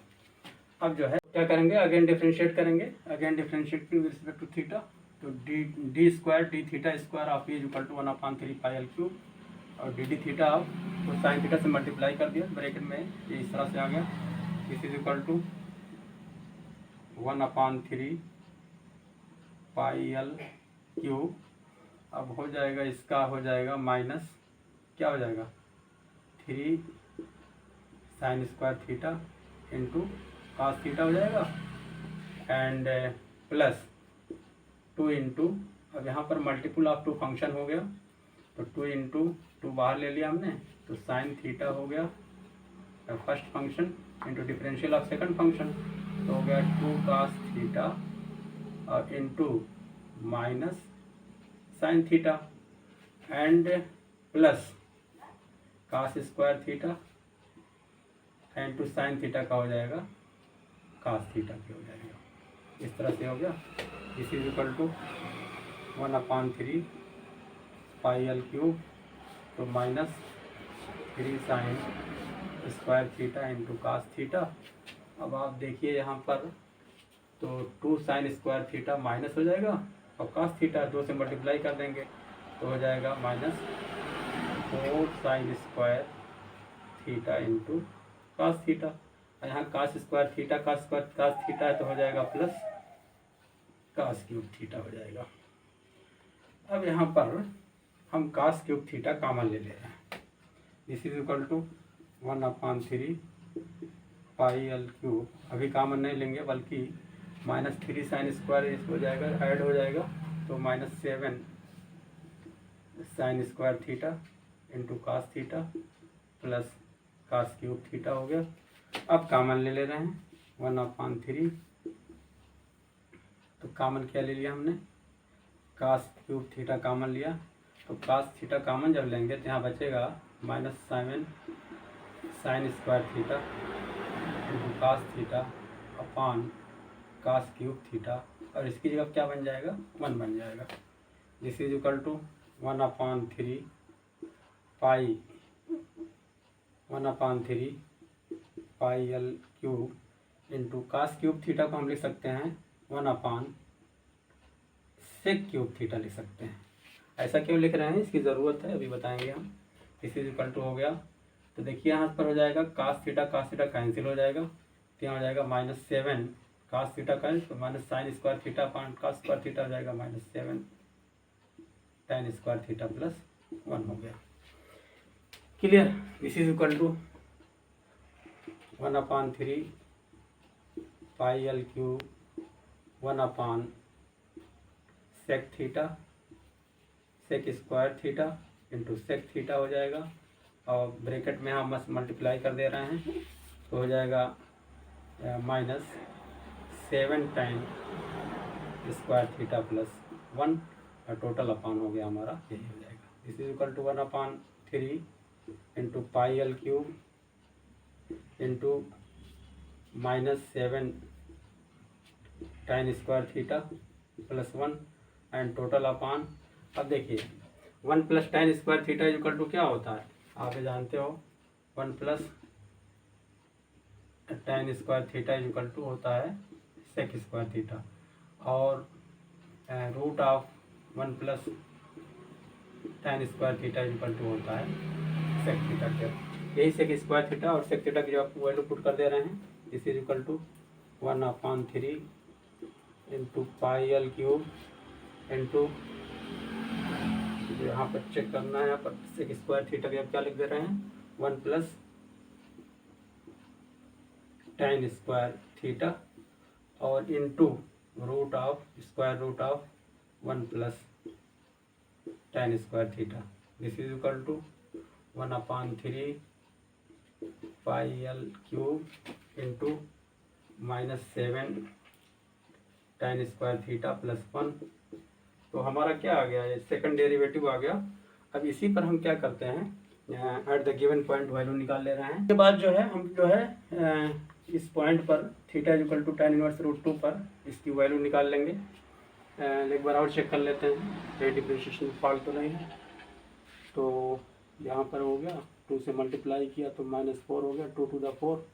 [SPEAKER 1] अब जो है क्या करेंगे, अगेन डिफरेंशिएट करेंगे, again differentiating with respect to theta, तो D square D theta square of is equal to 1/3 pi L cube, और डी डी थीटा ऑफ तो साइन थीटा से मल्टीप्लाई कर दिया ब्रैकेट में, ये इस तरह से आ गया, this is equal to 1/3 pi L cube. अब हो जाएगा इसका हो जाएगा माइनस क्या हो जाएगा 3 sine square theta into cos theta हो जाएगा, एंड प्लस 2 इंटू, अब यहाँ पर मल्टीपल ऑफ 2 फंक्शन हो गया, तो 2 इंटू 2 बाहर ले लिया हमने, तो साइन थीटा हो गया first function into differential of second function, तो हो गया 2 कास थीटा और into minus sine theta and plus cos square theta and two sine theta का हो जाएगा कास थीटा के हो जाएगा, इस तरह से हो गया। This is equal to 1/3 pi L cube, तो minus 3 sine square theta into cos theta. अब आप देखिए यहाँ पर तो 2 साइन स्क्वायर थीटा माइनस हो जाएगा, और कास थीटा 2 से मल्टीप्लाई कर देंगे तो हो जाएगा minus 4 sine square theta into cos theta, और यहाँ cos square theta cos theta है तो हो जाएगा प्लस कास क्यूब थीटा हो जाएगा। अब यहाँ पर हम कास क्यूब थीटा कॉमन ले रहे हैं, this is equal to 1/3 pi L cube, अभी कॉमन नहीं लेंगे बल्कि माइनस 3 साइन स्क्वायर हो जाएगा, ऐड हो जाएगा, तो minus 7 sine square theta into cos theta plus cos cube theta हो गया। अब कॉमन ले रहे हैं 1/3, तो कॉमन क्या ले लिया हमने, कास क्यूब थीटा कॉमन लिया, तो कास थीटा कॉमन जब लेंगे तो यहाँ बचेगा minus 7 sine square theta into cos theta upon cos cube theta और इसकी जगह क्या बन जाएगा, 1 बन जाएगा। This is equal to 1/3 pi 1/3 pi L cube into cos cube theta को हम लिख सकते हैं 1/sec क्यूब थीटा लिख सकते हैं। ऐसा क्यों लिख रहे हैं, इसकी ज़रूरत है, अभी बताएंगे हम। दिस इज इक्वल टू हो गया, तो देखिए यहाँ पर हो जाएगा कास थीटा कैंसिल हो जाएगा, तो यहाँ हो जाएगा -7 कास थीटा कैंसिल, तो minus sine square theta upon cos square theta हो जाएगा -7 tan स्क्वायर थीटा प्लस 1 हो गया। Clear. This is equal to 1/3 pi L cube 1/sec theta sec square theta into sec theta हो जाएगा, और bracket में हम बस मल्टीप्लाई कर दे रहे हैं, तो हो जाएगा -7 tan स्क्वायर थीटा प्लस 1, और टोटल अपॉन हो गया हमारा यही हो जाएगा। This is equal to 1/3 into pi L cube into -7 tan square theta plus 1 and total upon. अब देखिए 1 plus tan square theta equal to क्या होता है, आप जानते हो 1 plus tan square theta equal to होता है सेक स्क्वायर थीटा, और root of 1 plus tan square theta equal to होता है सेक थीटा के। यही सेक स्क्वायर थीटा और सेक थीटा की जो आपको वैल्यू पुट कर दे रहे हैं, this is equal to 1/3 into pi L cube into, यहाँ पर चेक करना है, यहाँ पर सेक स्क्वायर थीटा की आप क्या लिख दे रहे हैं, 1 प्लस tan स्क्वायर थीटा और into root of square root of 1 plus tan square theta. This is equal to 1/3 pi L cube into -7 tan square theta plus 1। तो हमारा क्या आ गया, ये सेकंड डेरिवेटिव आ गया। अब इसी पर हम क्या करते हैं, eight the given point value निकाल ले रहे हैं। उसके बाद जो है हम जो है इस पॉइंट पर theta equal to tan inverse √2 पर इसकी वैल्यू निकाल लेंगे। एक बार और चेक कर लेते हैं, ये डिप्रिसिएशन फॉल्ट तो नहीं है। तो यहाँ पर हो गया 2 से मल्टीप्लाई किया तो -4 हो गया, 2 to the 4।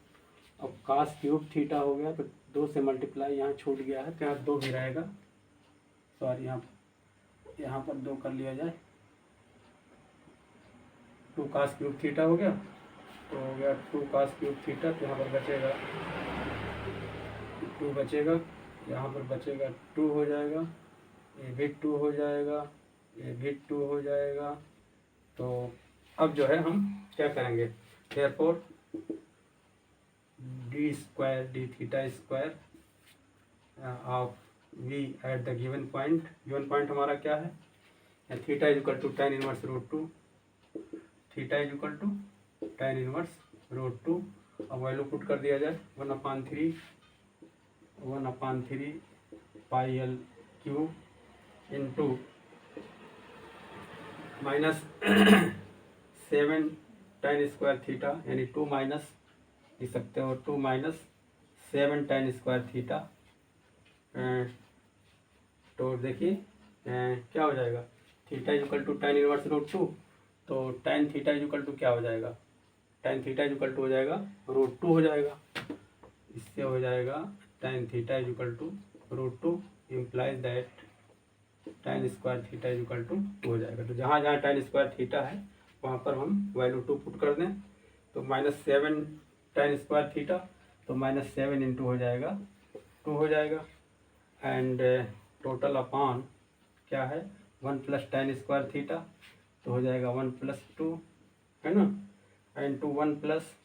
[SPEAKER 1] अब कास क्यूब थीटा हो गया, तो 2 से मल्टीप्लाई यहाँ छूट गया है, तो यहाँ 2 भी रहेगा, सॉरी यहाँ पर 2 कर लिया जाए, 2 कास क्यूब थीटा हो गया, तो हो गया 2 कास क्यूब थीटा, तो यहाँ पर बचेगा 2 बचेगा, यहाँ पर बचेगा 2 हो जाएगा, ये भी 2 हो जाएगा, ये भी 2 हो जाएगा। तो अब जो है हम क्या करेंगे, therefore D square D theta square of V at the given point हमारा क्या है, theta equal to tan inverse √2, theta equal to tan inverse √2। अब वैल्यू पुट कर दिया जाए 1/3 pi L cube into -7 tan square theta, यानी 2 minus लिख सकते हो, 2 - 7 tan स्क्वायर थीटा। तो देखिए क्या हो जाएगा, theta equal to tan inverse √2, तो tan थीटा इक्वल टू क्या हो जाएगा, tan थीटा इक्वल टू हो जाएगा √2 हो जाएगा, इससे हो जाएगा tan theta equal to √2 implies that tan square theta equal to 2 हो जाएगा। तो जहाँ जहाँ tan स्क्वायर थीटा है वहाँ पर हम वैल्यू 2 पुट कर दें, तो -7 tan स्क्वायर थीटा, तो -7 इंटू हो जाएगा 2 हो जाएगा, एंड टोटल अपॉन क्या है 1 प्लस tan स्क्वायर थीटा, तो हो जाएगा 1 + 2 है ना, एंड टू 1 +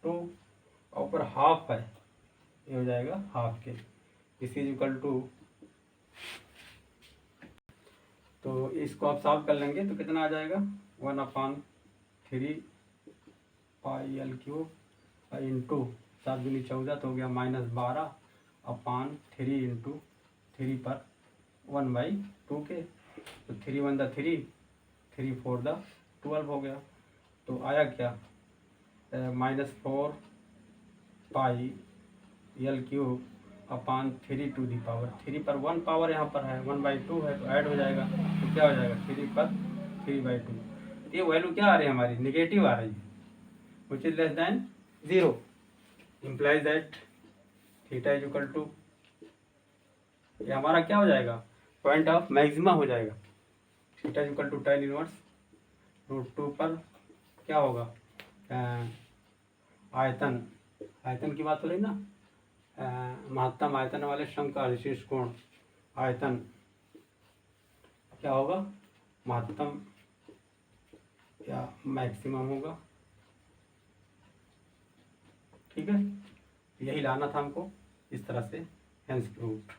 [SPEAKER 1] 2 और ऊपर हाफ है, ये हो जाएगा हाफ के। दिस इज इक्वल टू, तो इसको आप सॉल्व कर लेंगे तो कितना आ जाएगा, 1/3 पाई एल क्यूब इंटू 7 दूनी 14, तो हो गया -12/3 इंटू 3 पर 1/2 के, तो 3 × 1 = 3, 3 × 4 = 12 हो गया। तो आया क्या, -4 pi L cube upon 3 to the power 3 पर 1 पावर यहाँ पर है 1/2 है तो ऐड हो जाएगा तो क्या हो जाएगा 3 पर 3/2। ये वैल्यू क्या आ रही है हमारी निगेटिव आ रही है which is less than 0 implies that theta is equal to ये हमारा क्या हो जाएगा पॉइंट ऑफ मैक्सिमा हो जाएगा theta is equal to tan inverse √2 पर क्या होगा आयतन आयतन की बात हो रही ना महत्तम आयतन वाले शंकु का विशेष कोण आयतन क्या होगा महत्तम या मैक्सिमम होगा। ठीक है यही लाना था हमको इस तरह से हेंस प्रूव्ड।